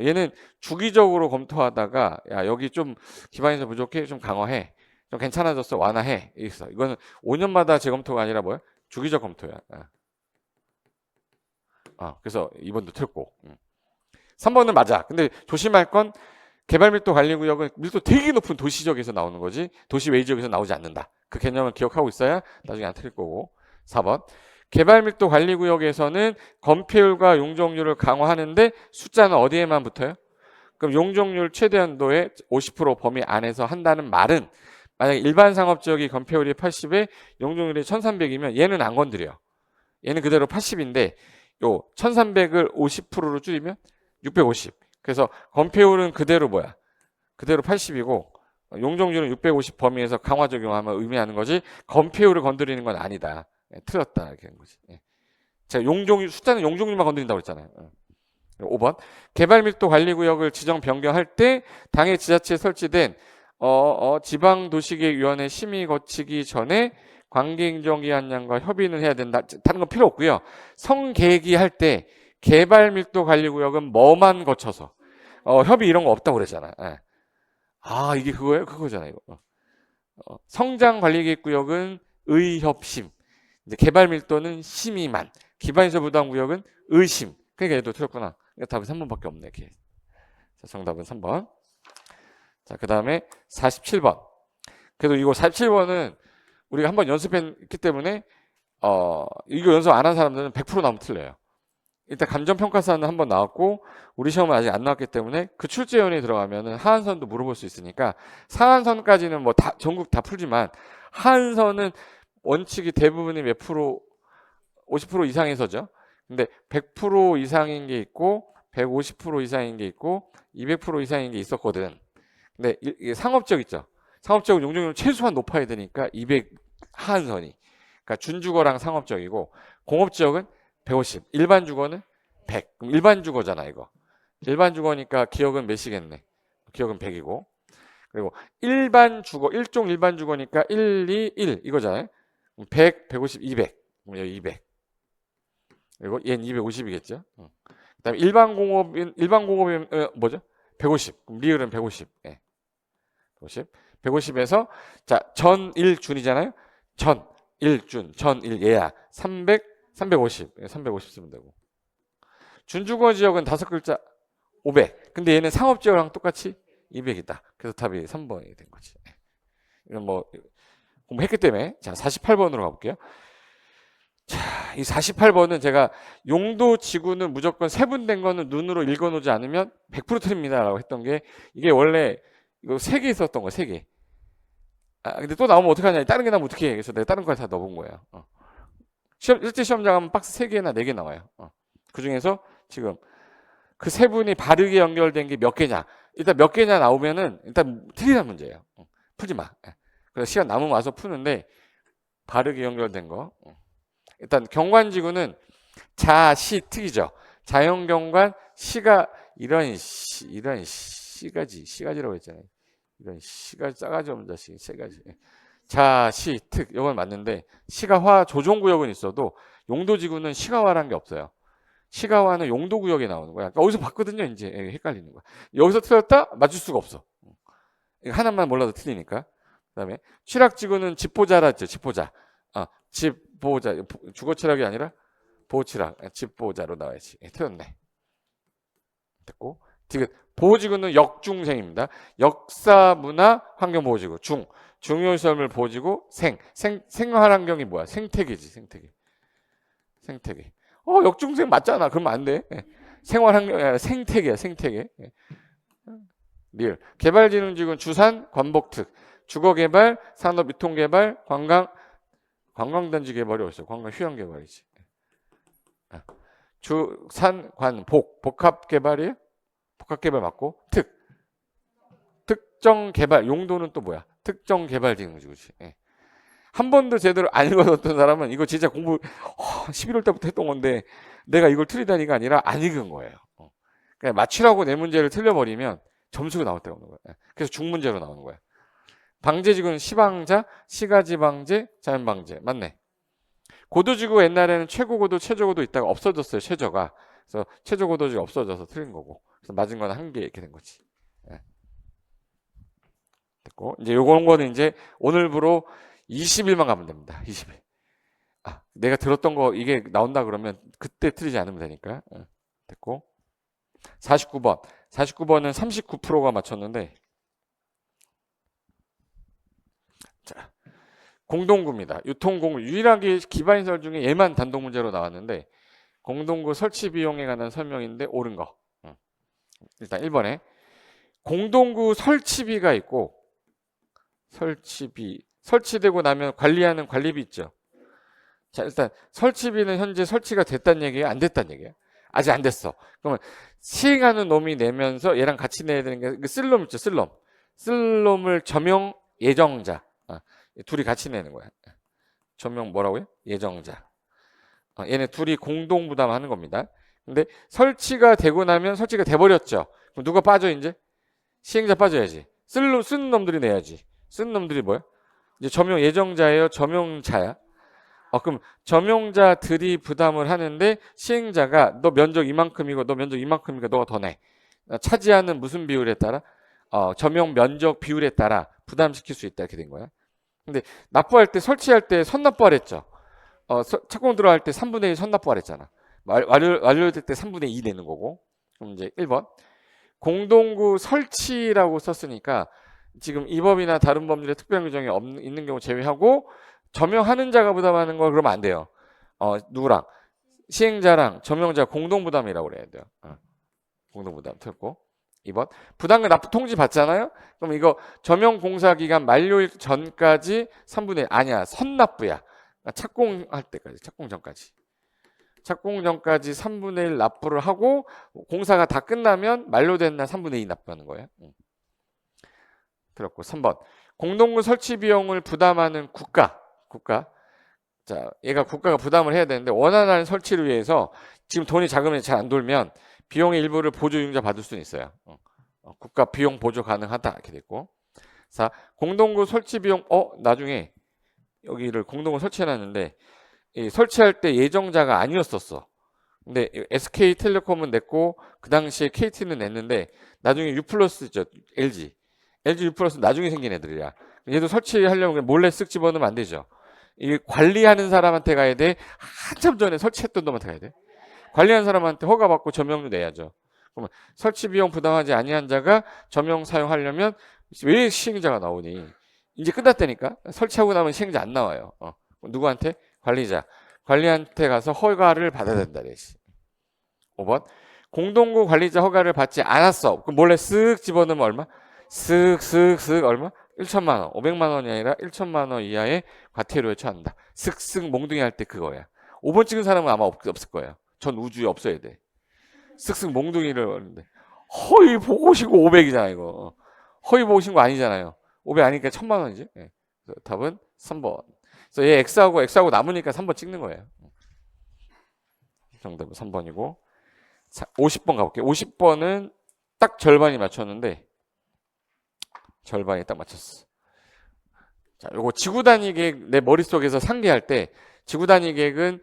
얘는 주기적으로 검토하다가 야 여기 좀 기반시설 부족해 좀 강화해 좀 괜찮아졌어 완화해 있어. 이거는 5년마다 재검토가 아니라 뭐야? 주기적 검토야. 그래서 2번도 틀고 3번은 맞아. 근데 조심할 건 개발밀도 관리구역은 밀도 되게 높은 도시지역에서 나오는 거지 도시 외 지역에서 나오지 않는다. 그 개념을 기억하고 있어야 나중에 안 틀릴 거고. 4번 개발밀도 관리구역에서는 건폐율과 용적률을 강화하는데 숫자는 어디에만 붙어요? 그럼 용적률 최대한도의 50% 범위 안에서 한다는 말은 만약에 일반 상업지역이 건폐율이 80에 용적률이 1300이면 얘는 안 건드려. 얘는 그대로 80인데 요 1300을 50%로 줄이면 650. 그래서 건폐율은 그대로 뭐야? 그대로 80이고 용적률은 650 범위에서 강화 적용하면 의미하는 거지 건폐율을 건드리는 건 아니다. 틀렸다 이렇게 하는 거지. 자, 용적률 숫자는 용적률만 건드린다고 했잖아요. 5번 개발밀도 관리구역을 지정 변경할 때 당해 지자체에 설치된 지방도시계획위원회 심의 거치기 전에 관계행정기관장과 협의는 해야 된다. 다른 건 필요 없고요. 성계획이 할 때 개발밀도 관리구역은 뭐만 거쳐서 협의 이런 거 없다고 그랬잖아. 이게 그거예요? 그거잖아요. 성장관리계획구역은 의협심. 이제 개발 밀도는 심의만. 기반시설 부담 구역은 의심. 그러니까 얘도 틀렸구나. 답이 3번밖에 없네. 이렇게. 자, 정답은 3번. 자, 그 다음에 47번. 그래도 이거 47번은 우리가 한번 연습했기 때문에 이거 연습 안 한 사람들은 100% 나오면 틀려요. 일단 감정평가사는 한번 나왔고 우리 시험은 아직 안 나왔기 때문에 그 출제원이 들어가면은 하한선도 물어볼 수 있으니까 상한선까지는 뭐 다 전국 다 풀지만 하한선은 원칙이 대부분이 몇 프로 50% 이상에서죠. 근데 100% 이상인 게 있고 150% 이상인 게 있고 200% 이상인 게 있었거든. 근데 이게 상업적 있죠. 상업적은 용적률 최소한 높아야 되니까 200 하한선이. 그러니까 준주거랑 상업적이고 공업지역은 150, 일반 주거는 100. 그럼 일반 주거잖아 이거. 일반 주거니까 기억은 몇이겠네. 기억은 100이고. 그리고 일반 주거, 일종 일반 주거니까 1, 2, 1 이거잖아요. 100, 150, 200. 그럼 여기 200. 그리고 얘는 250이겠죠. 그다음에 일반 공업인 뭐죠? 150. 그럼 리을은 150. 예. 150. 150에서 자, 전 1준이잖아요. 전 1준, 전 1 얘야. 300, 350. 350 쓰면 되고. 준주거 지역은 5글자 500. 근데 얘는 상업 지역이랑 똑같이 200이다. 그래서 답이 3번이 된 거지. 이건 뭐 공부했기 때문에. 자, 48번으로 가볼게요. 자, 이 48번은 제가 용도 지구는 무조건 세분된 거는 눈으로 읽어놓지 않으면 100% 틀립니다 라고 했던 게 이게 원래 이거 3개 있었던 거야. 3개. 근데 또 나오면 어떡하냐. 다른 게 나오면 어떡해. 그래서 내가 다른 걸 다 넣어본 거예요. 실제 시험장 가면 박스 3개나 4개 나와요. 그 중에서 지금 그 세 분이 바르게 연결된 게 몇 개냐. 일단 몇 개냐 나오면은 일단 틀리는 문제예요. 풀지 마. 그래서 시간 남으면 와서 푸는데 바르게 연결된 거. 일단 경관지구는 자시특이죠. 자연경관 시가 이런 시가지라고 했잖아요. 이런 시가지 싸가지 없는 자식 세 가지. 자시특 이건 맞는데 시가화 조정구역은 있어도 용도지구는 시가화라는 게 없어요. 시가화는 용도구역에 나오는 거야. 그러니까 어디서 봤거든요. 이제 헷갈리는 거야. 여기서 틀렸다 맞출 수가 없어. 하나만 몰라도 틀리니까. 그다음에 취락지구는 집보자라 했죠. 집보자. 집보자. 주거취락이 아니라 보호취락. 집보자로 나와야지. 틀렸네. 됐고. 디귿. 보호지구는 역중생입니다. 역사, 문화, 환경보호지구. 중요시설물 보호지구. 생활환경이 뭐야? 생태계지. 생태계. 역중생 맞잖아. 그러면 안 돼. 생활환경 생태계야. 생태계. 리을. 개발진흥지구는 주산, 관복특. 주거개발, 산업유통개발, 관광단지 개발이 어딨어? 관광휴양개발이지. 주산, 관, 복합개발이에요? 복합개발 맞고 특정개발. 용도는 또 뭐야? 특정개발진흥지구지. 한 번도 제대로 안 읽어뒀던 사람은 이거 진짜 공부 11월 때부터 했던 건데 내가 이걸 틀리다니가 아니라 안 읽은 거예요. 그냥 맞추라고 내 문제를 틀려버리면 점수가 나올 때가 오는 거예요. 그래서 중문제로 나오는 거예요. 방제지구는 시방자, 시가지방제, 자연방제. 맞네. 고도지구 옛날에는 최고고도, 최저고도 있다가 없어졌어요. 최저가. 그래서 최저고도지가 없어져서 틀린 거고. 그래서 맞은 건 한 개 이렇게 된 거지. 됐고 이제 요런 거는 이제 오늘부로 20일만 가면 됩니다. 20일. 내가 들었던 거 이게 나온다 그러면 그때 틀리지 않으면 되니까. 됐고 49번. 49번은 39%가 맞췄는데 자, 공동구입니다. 유통공구 유일하게 기반시설 중에 얘만 단독 문제로 나왔는데 공동구 설치 비용에 관한 설명인데 옳은 거. 일단 1번에 공동구 설치비가 있고 설치비 설치되고 나면 관리하는 관리비 있죠. 자, 일단 설치비는 현재 설치가 됐다는 얘기예요? 안 됐다는 얘기예요? 아직 안 됐어. 그러면 시행하는 놈이 내면서 얘랑 같이 내야 되는 게 쓸놈 있죠. 쓸놈을 점용 예정자. 둘이 같이 내는 거야. 점용 뭐라고요? 예정자. 얘네 둘이 공동 부담하는 겁니다. 근데 설치가 되고 나면 설치가 돼버렸죠. 그럼 누가 빠져 이제? 시행자 빠져야지. 쓰는 놈들이 내야지. 쓰는 놈들이 뭐야? 이제 점용 예정자예요? 점용자야? 그럼 점용자들이 부담을 하는데 시행자가 너 면적 이만큼이고 너 면적 이만큼이니까 너가 더 내. 차지하는 무슨 비율에 따라? 점용 면적 비율에 따라 부담시킬 수 있다 이렇게 된 거야. 근데 납부할 때 설치할 때 선납부하랬죠. 착공 들어갈 때 3분의 1 선납부하랬잖아. 완료될 때 3분의 2 내는 거고. 그럼 이제 1번. 공동구 설치라고 썼으니까 지금 이 법이나 다른 법률에 특별 규정이 있는 경우 제외하고 점용하는 자가 부담하는 거 그러면 안 돼요. 누구랑? 시행자랑 점용자 공동 부담이라고 그래야 돼요. 공동 부담 틀고. 2번. 부담금 납부 통지 받잖아요. 그럼 이거 점용 공사 기간 만료일 전까지 3분의 1 아니야. 선납부야. 착공할 때까지. 착공 전까지. 착공 전까지 3분의 1 납부를 하고 공사가 다 끝나면 만료된 날 3분의 2 납부하는 거예요. 들었고 3번. 공동구 설치 비용을 부담하는 국가. 자, 얘가 국가가 부담을 해야 되는데 원활한 설치를 위해서 지금 돈이 자금이 잘 안 돌면 비용의 일부를 보조 융자 받을 수는 있어요. 국가 비용 보조 가능하다 이렇게 됐고. 자, 공동구 설치 비용 나중에 여기를 공동구 설치해놨는데 설치할 때 예정자가 아니었었어. 근데 SK텔레콤은 냈고 그 당시에 KT는 냈는데 나중에 U+죠. LG U+ 나중에 생긴 애들이야. 얘도 설치하려면 그냥 몰래 쓱 집어넣으면 안 되죠. 이 관리하는 사람한테 가야 돼. 한참 전에 설치했던 놈한테 가야 돼. 관리하는 사람한테 허가받고 점용도 내야죠. 그러면 설치 비용 부담하지 아니한 자가 점용 사용하려면 왜 시행자가 나오니? 이제 끝났다니까. 설치하고 나면 시행자 안 나와요. 누구한테? 관리자. 관리한테 가서 허가를 받아야 된다. 5번. 공동구 관리자 허가를 받지 않았어. 그럼 몰래 쓱 집어넣으면 얼마? 쓱 얼마? 1천만 원. 500만 원이 아니라 1천만 원 이하의 과태료에 처한다. 쓱쓱 몽둥이 할 때 그거야. 5번 찍은 사람은 아마 없을 거예요. 전 우주에 없어야 돼. 쓱쓱 몽둥이를 하는데 허위 보고 오신 거 500이잖아 이거. 허위 보고 오신 거 아니잖아요. 500 아니니까 1천만 원이지. 네. 답은 3번. 그래서 얘 X하고 남으니까 3번 찍는 거예요. 정답은 3번이고. 자, 50번 가볼게요. 50번은 딱 절반이 맞췄는데 절반이 딱 맞췄어. 자, 요거 지구 단위 계획 내 머릿속에서 상기할 때 지구 단위 계획은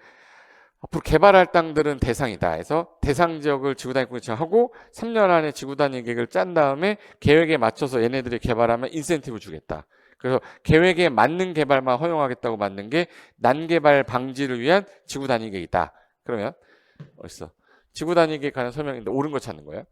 앞으로 개발할 땅들은 대상이다 해서 대상 지역을 지구 단위 계획 하고 3년 안에 지구 단위 계획을 짠 다음에 계획에 맞춰서 얘네들이 개발하면 인센티브 주겠다. 그래서 계획에 맞는 개발만 허용하겠다고 만든 게 난개발 방지를 위한 지구 단위 계획이다. 그러면 어딨어? 지구 단위 계획 관한 설명인데 옳은 거 찾는 거예요.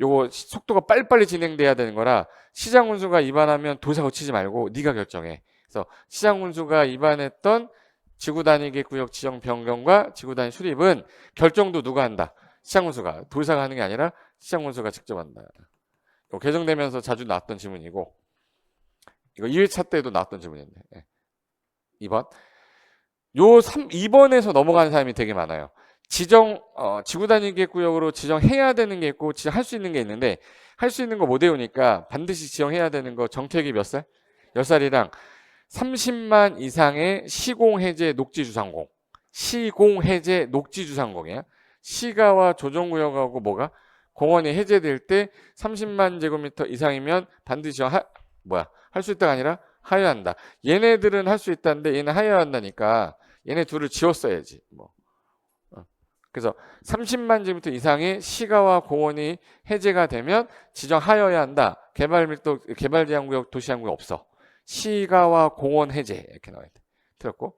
요거 속도가 빨리빨리 진행돼야 되는 거라 시장 운수가 위반하면 도사 거치지 말고 네가 결정해. 그래서 시장 운수가 위반했던 지구 단위 계획 구역 지정 변경과 지구 단위 수립은 결정도 누가 한다? 시장 운수가. 도사가 하는 게 아니라 시장 운수가 직접 한다. 이거 개정되면서 자주 나왔던 질문이고 이거 2회차 때도 나왔던 질문인데. 2번. 2번에서 넘어가는 사람이 되게 많아요. 지구 단위 계획 구역으로 지정해야 되는 게 있고 지정할 수 있는 게 있는데 할 수 있는 거 못 외우니까 반드시 지정해야 되는 거 정택이 몇 살? 10살이랑 30만 이상의 시공해제 녹지주상공. 시공해제 녹지주상공이야. 시가와 조정구역하고 뭐가? 공원이 해제될 때 30만 제곱미터 이상이면 반드시 할 수 있다가 아니라 하여한다. 얘네들은 할 수 있다는데 얘는 하여한다니까 얘네 둘을 지웠어야지. 그래서 30만 제곱미터 이상의 시가와 공원이 해제가 되면 지정하여야 한다. 개발 제한구역, 도시제한구역 없어. 시가와 공원 해제 이렇게 나와야 돼. 들었고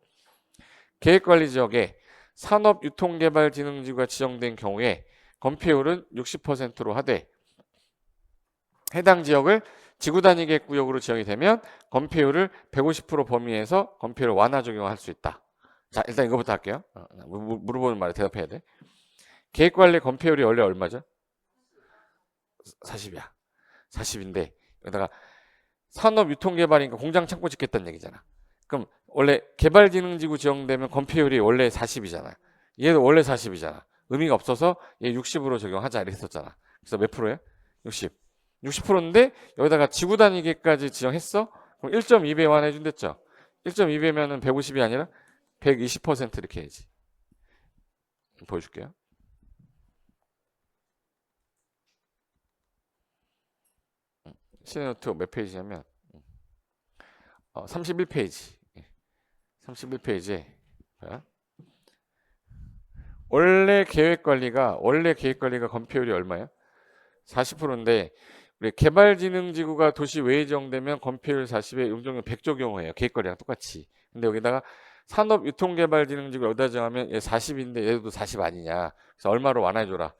계획관리지역에 산업유통개발진흥지구가 지정된 경우에 건폐율은 60%로 하되 해당 지역을 지구단위 계획구역으로 지정이 되면 건폐율을 150% 범위에서 건폐율 완화 적용할 수 있다. 자, 일단 이거부터 할게요. 물어보는 말에 대답해야 돼. 계획관리 건폐율이 원래 얼마죠? 40이야. 40인데 여기다가 산업유통개발이니까 공장 창고 짓겠다는 얘기잖아. 그럼 원래 개발진흥지구 지정되면 건폐율이 원래 40이잖아. 얘도 원래 40이잖아. 의미가 없어서 얘 60으로 적용하자 이랬었잖아. 그래서 몇 프로야? 60. 60%인데 여기다가 지구 단위계까지 지정했어? 그럼 1.2배 완화해준댔죠. 1.2배면은 150이 아니라 120% 이렇게 해야지. 보여줄게요. 시네노트 몇 페이지냐면 31페이지. 31페이지에 원래 계획관리가 건폐율이 얼마예요? 40%인데 우리 개발진흥지구가 도시 외에 지정되면 건폐율 40에 용적률 100조 경우예요. 계획거리랑 똑같이. 근데 여기다가 산업유통개발진흥지구 여기다 정하면 얘 40인데 얘도 40 아니냐. 그래서 얼마로 완화해줘라.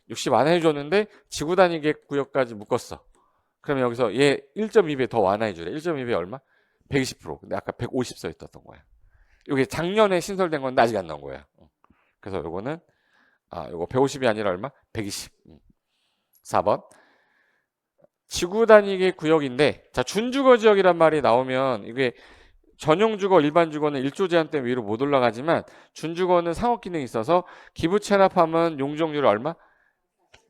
60 완화해줬는데 지구 단위 계획 구역까지 묶었어. 그러면 여기서 얘 1.2배 더 완화해주래. 1.2배 얼마? 120%. 근데 아까 150 써있었던 거야. 이게 작년에 신설된 건데 아직 안 나온 거야. 그래서 요거는 요거 150이 아니라 얼마? 120. 4번. 지구 단위의 구역인데, 자, 준주거 지역이란 말이 나오면 이게 전용주거, 일반주거는 일조 제한 때문에 위로 못 올라가지만 준주거는 상업 기능이 있어서 기부 체납하면 용적률 얼마?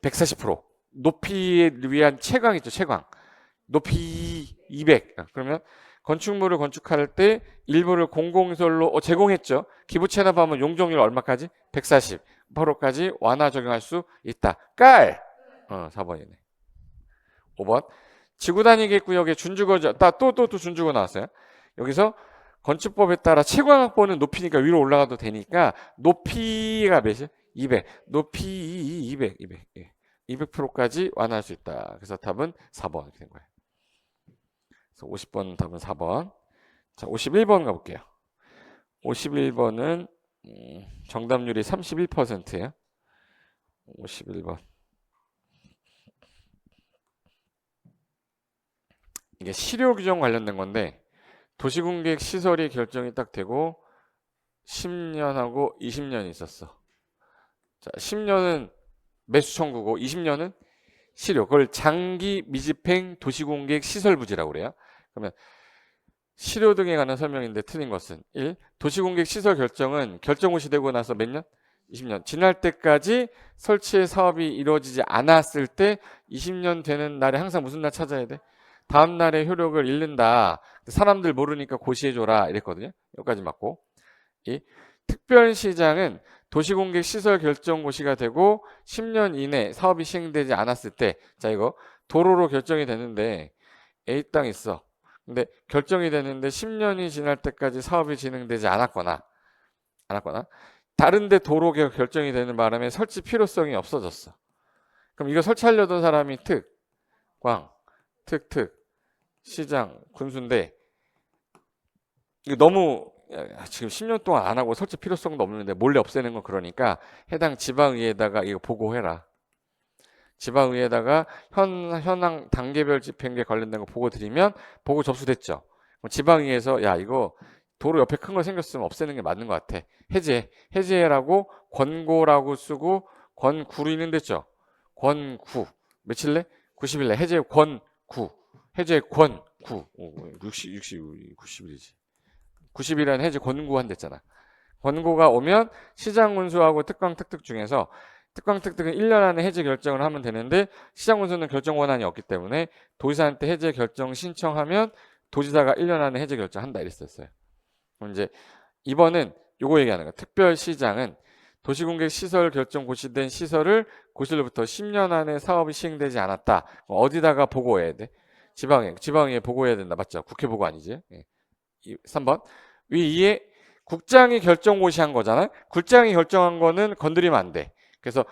140%. 높이에 위한 채광 있죠, 채광. 높이 200. 그러면 건축물을 건축할 때 일부를 공공시설로 제공했죠. 기부 체납하면 용적률 얼마까지? 140%까지 완화 적용할 수 있다. 깔! 4번이네. 5번. 지구 단위 계획구역의 준주거, 또 준주거 나왔어요. 여기서 건축법에 따라 채광 확보는 높이니까 위로 올라가도 되니까 높이가 몇이야? 200. 높이 200. 200%까지 완화할 수 있다. 그래서 답은 4번 이렇게 된 거예요. 그래서 50번 답은 4번. 자, 51번 가볼게요. 51번은 정답률이 31%예요. 51번. 이게 실효 규정 관련된 건데 도시공계획 시설이 결정이 딱 되고 10년하고 20년이 있었어. 자, 10년은 매수 청구고 20년은 실효. 그걸 장기 미집행 도시공계획 시설부지라고 그래요. 그러면 실효 등에 관한 설명인데 틀린 것은 1. 도시공계획 시설 결정은 결정 호시되고 나서 몇 년? 20년. 지날 때까지 설치의 사업이 이루어지지 않았을 때 20년 되는 날에 항상 무슨 날 찾아야 돼? 다음 날에 효력을 잃는다. 사람들 모르니까 고시해줘라 이랬거든요. 여기까지 맞고. 이 특별시장은 도시공계획 시설 결정 고시가 되고 10년 이내 사업이 시행되지 않았을 때, 자 이거 도로로 결정이 되는데 A 땅 있어. 근데 결정이 되는데 10년이 지날 때까지 사업이 진행되지 않았거나 다른데 도로 결정이 되는 바람에 설치 필요성이 없어졌어. 그럼 이거 설치하려던 사람이 특, 광, 시장, 군수인데 이거 너무 지금 10년 동안 안 하고 설치 필요성도 없는데 몰래 없애는 건 그러니까 해당 지방의회에다가 이거 보고해라. 지방의회에다가 현황 단계별 집행에 관련된 거 보고 드리면 보고 접수됐죠. 지방의회에서 야 이거 도로 옆에 큰 거 생겼으면 없애는 게 맞는 것 같아. 해제해라고 권고라고 쓰고 권구로 있는데죠. 권구 며칠래? 90일래 해제 권구 해제 권구 90일이지. 90일이라는 해제 권고 한댔잖아. 권고가 오면 시장군수하고 특광특특 중에서 특광특특은 1년 안에 해제 결정을 하면 되는데 시장군수는 결정 권한이 없기 때문에 도지사한테 해제 결정 신청하면 도지사가 1년 안에 해제 결정한다 이랬었어요. 그럼 이제 이번은 요거 얘기하는 거야. 특별시장은 도시공계획 시설 결정 고시된 시설을 고시로부터 10년 안에 사업이 시행되지 않았다. 어디다가 보고해야 돼? 지방에 보고해야 된다. 맞죠? 국회 보고 아니지? 3번. 위에 국장이 결정 고시한 거잖아. 국장이 결정한 거는 건드리면 안 돼. 그래서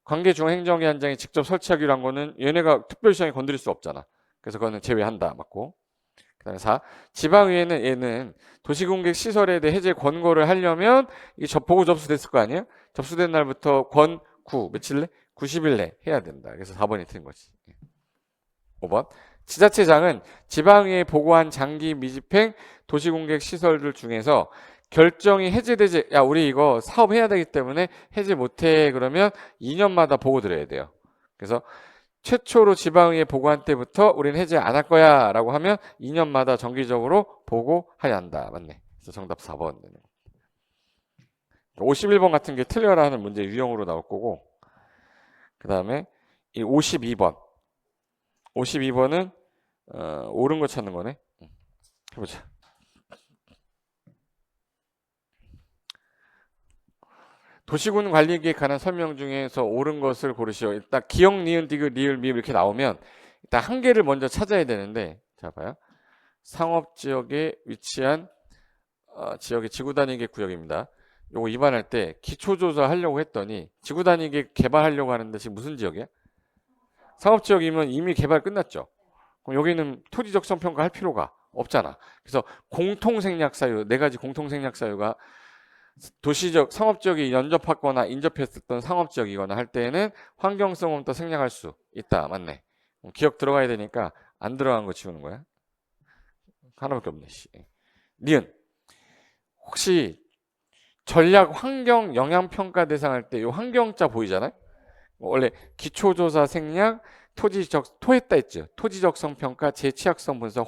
관계중앙행정위원장이 직접 설치하기로 한 거는 얘네가 특별시장이 건드릴 수 없잖아. 그래서 그거는 제외한다. 맞고. 그 다음에 4. 지방의회는 얘는 도시공계획 시설에 대해 해제 권고를 하려면 이게 보고 접수됐을 거 아니에요? 접수된 날부터 권구 며칠래? 90일 내 해야 된다. 그래서 4번이 틀린 거지. 5번. 지자체장은 지방의회에 보고한 장기 미집행 도시공계획 시설들 중에서 결정이 해제되지, 야 우리 이거 사업해야 되기 때문에 해제 못해 그러면 2년마다 보고 드려야 돼요. 그래서 최초로 지방의회 보고한 때부터 우리는 해제 안 할 거야 라고 하면 2년마다 정기적으로 보고해야 한다. 맞네. 그래서 정답 4번. 51번 같은 게 틀려라 하는 문제 유형으로 나올 거고, 그 다음에 이 52번. 52번은 옳은 거 찾는 거네. 해보자. 도시군 관리계획 관한 설명 중에서 옳은 것을 고르시오. 일단 기역, 니은, 디귿, 리을, 미음 이렇게 나오면 일단 한 개를 먼저 찾아야 되는데, 자 봐요. 상업지역에 위치한 지역의 지구단위계획 구역입니다. 요거 입안할 때 기초조사 하려고 했더니 지구단위계획 개발하려고 하는데 지금 무슨 지역이야? 상업지역이면 이미 개발 끝났죠. 그럼 여기는 토지적성 평가할 필요가 없잖아. 그래서 공통생략사유, 네 가지 공통생략사유가 도시적, 상업지역이 연접하거나 인접했었던 상업지역이거나 할 때에는 환경성부터 생략할 수 있다. 맞네. 기억 들어가야 되니까 안 들어간 거 지우는 거야. 하나밖에 없네. 니은. 혹시 전략 환경 영향평가 대상 할 때 이 환경자 보이잖아요? 원래 기초조사 생략, 토했다 했죠. 토지적성 평가, 재취약성 분석,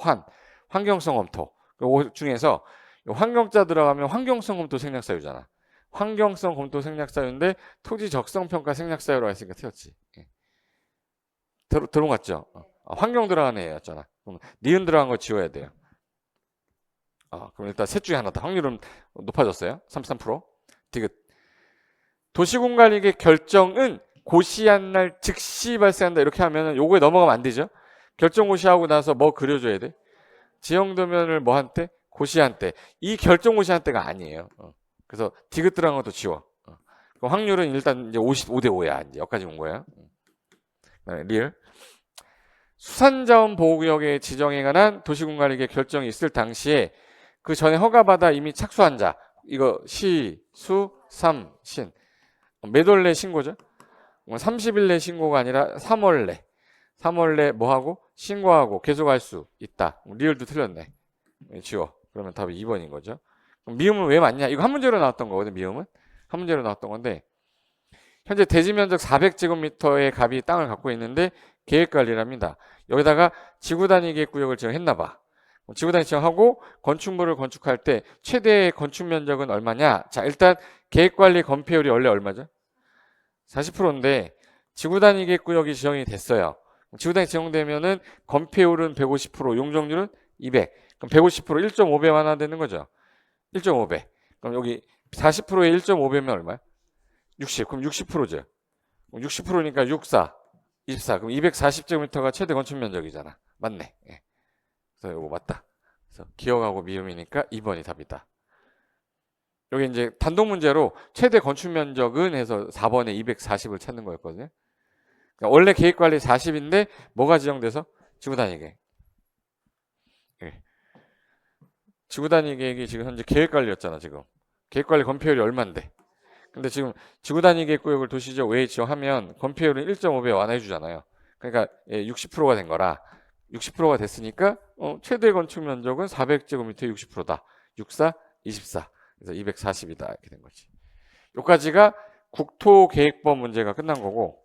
환경성 검토. 그 중에서 환경자 들어가면 환경성 검토 생략사유잖아. 환경성 검토 생략사유인데 토지 적성 평가 생략사유라고 했으니까 틀렸지. 들어갔죠? 환경 들어간 애였잖아. 그럼 니은 들어간 거 지워야 돼요. 그럼 일단 셋 중에 하나다. 확률은 높아졌어요. 33%. 디귿. 도시공관리계 결정은 고시한 날 즉시 발생한다. 이렇게 하면 요거에 넘어가면 안 되죠. 결정 고시하고 나서 뭐 그려줘야 돼? 지형도면을 뭐 한때? 고시한 때. 이 결정 고시한 때가 아니에요. 그래서 디귿 들어간 것도 지워. 그럼 확률은 일단 이제 55대 5야. 이제 여기까지 온 거야. 리을. 수산자원 보호구역의 지정에 관한 도시공관리계 결정이 있을 당시에 그 전에 허가받아 이미 착수한 자, 이거 시, 수, 삼, 신. 몇 월 내 신고죠? 30일 내 신고가 아니라 3월 내. 3월 내 뭐하고? 신고하고 계속할 수 있다. 리을도 틀렸네. 지워. 그러면 답이 2번인 거죠. 그럼 미음은 왜 맞냐? 이거 한 문제로 나왔던 거거든, 미음은. 한 문제로 나왔던 건데 현재 대지 면적 400제곱미터의 갑이 땅을 갖고 있는데 계획관리를 합니다. 여기다가 지구 단위 계획구역을 지정했나 봐. 지구 단위 지정하고 건축물을 건축할 때 최대 건축 면적은 얼마냐? 자, 일단 계획관리 건폐율이 원래 얼마죠? 40%인데 지구 단위 계획구역이 지정이 됐어요. 지구 단위 지정되면은 건폐율은 150%, 용적률은 200. 그럼 150% 1.5배 완화되는 거죠. 1.5배. 그럼 여기 40%에 1.5배면 얼마야? 60. 그럼 60%죠. 60%니까 64, 24. 그럼 240제곱미터가 최대 건축 면적이잖아. 맞네. 예. 그래서 이거 맞다. 그래서 기억하고 미음이니까 2번이 답이다. 여기 이제 단독 문제로 최대 건축 면적은 해서 4번에 240을 찾는 거였거든요. 그러니까 원래 계획관리 40인데 뭐가 지정돼서? 지구 단위 계획. 예. 지구 단위 계획이 지금 현재 계획관리였잖아. 지금 계획관리 건폐율이 얼마인데? 근데 지금 지구 단위 계획구역을 도시지역 외에 지정하면 건폐율은 1.5배 완화해 주잖아요. 그러니까 60%가 된 거라 60%가 됐으니까 최대 건축 면적은 400제곱미터 60%다. 64, 24. 그래서 240이다. 이렇게 된 거지. 여기까지가 국토계획법 문제가 끝난 거고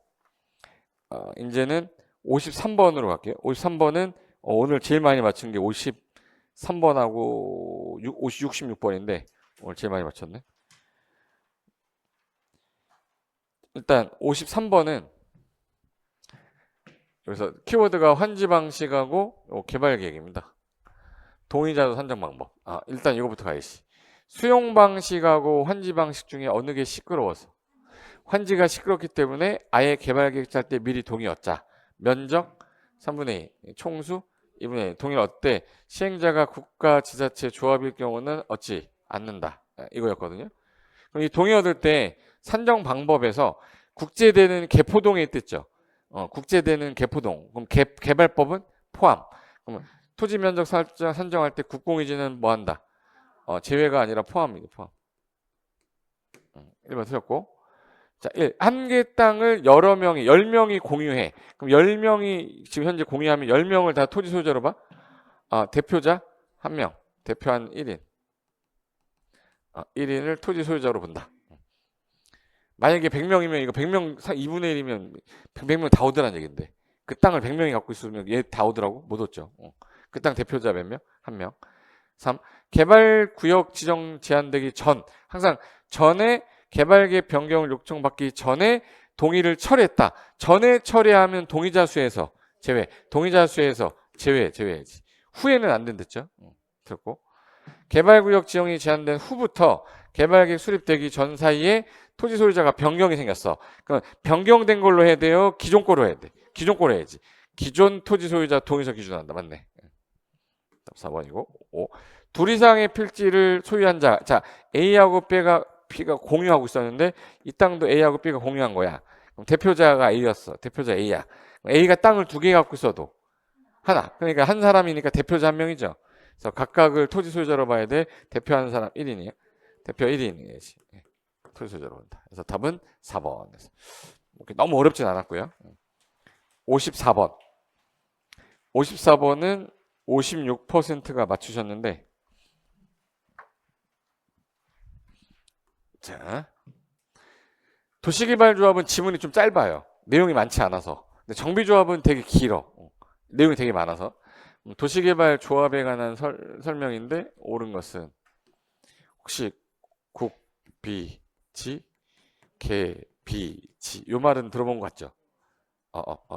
이제는 53번으로 갈게요. 53번은 오늘 제일 많이 맞춘 게 53번하고 66번인데 오늘 제일 많이 맞췄네. 일단 53번은 여기서 키워드가 환지 방식하고 개발 계획입니다. 동의자도 선정 방법. 일단 이거부터 가야지. 수용 방식하고 환지 방식 중에 어느 게 시끄러워서? 환지가 시끄럽기 때문에 아예 개발 계획 짤 때 미리 동의 얻자. 면적 3분의 2, 총수 2분의 1. 동의를 얻되 시행자가 국가, 지자체, 조합일 경우는 얻지 않는다. 이거였거든요. 그럼 이 동의 얻을 때 산정 방법에서 국제되는 개포동에 있댔죠. 국제되는 개포동. 그럼 개발법은 포함. 그럼 토지 면적 산정할 때 국공유지는 뭐 한다? 제외가 아니라 포함입니다. 포함. 1번 틀렸고. 자, 1. 한 개 땅을 여러 명이 10명이 공유해. 그럼 10명이 지금 현재 공유하면 10명을 다 토지 소유자로 봐? 대표자 1명. 대표한 1인. 1인을 토지 소유자로 본다. 만약에 100명이면 이거 100명 2분의 1이면 100명 다 얻으라는 얘기인데 그 땅을 100명이 갖고 있으면 얘 다 얻으라고? 못 얻죠. 그 땅 대표자 몇 명? 1명. 3. 개발구역 지정 제한되기 전 항상 전에 개발계획 변경을 요청받기 전에 동의를 철회했다. 전에 철회하면 동의자 수에서 제외. 동의자 수에서 제외해야지. 후에는 안 된댔죠. 됐고. 개발구역 지정이 제한된 후부터 개발계획 수립되기 전 사이에 토지 소유자가 변경이 생겼어. 그럼 변경된 걸로 해야 돼요? 기존 거로 해야 돼? 기존 거로 해야지. 기존 토지 소유자 동의서 기준한다. 맞네. 4번이고. 5. 둘 이상의 필지를 소유한 자. 자, A하고 B가 공유하고 있었는데 이 땅도 A하고 B가 공유한 거야. 그럼 대표자가 A였어. 대표자 A야. A가 땅을 2개 갖고 있어도 하나. 그러니까 한 사람이니까 대표자 한 명이죠. 그래서 각각을 토지 소유자로 봐야 돼. 대표하는 사람 1인이에요. 대표 1인이지. 토지 소유자로 본다. 그래서 답은 4번. 너무 어렵진 않았고요. 54번. 54번은 56%가 맞추셨는데, 자, 도시개발조합은 지문이 좀 짧아요. 내용이 많지 않아서. 근데 정비조합은 되게 길어. 내용이 되게 많아서. 도시개발조합에 관한 설명인데 옳은 것은 혹시 국, 비, 지, 개, 비, 지. 요 말은 들어본 것 같죠?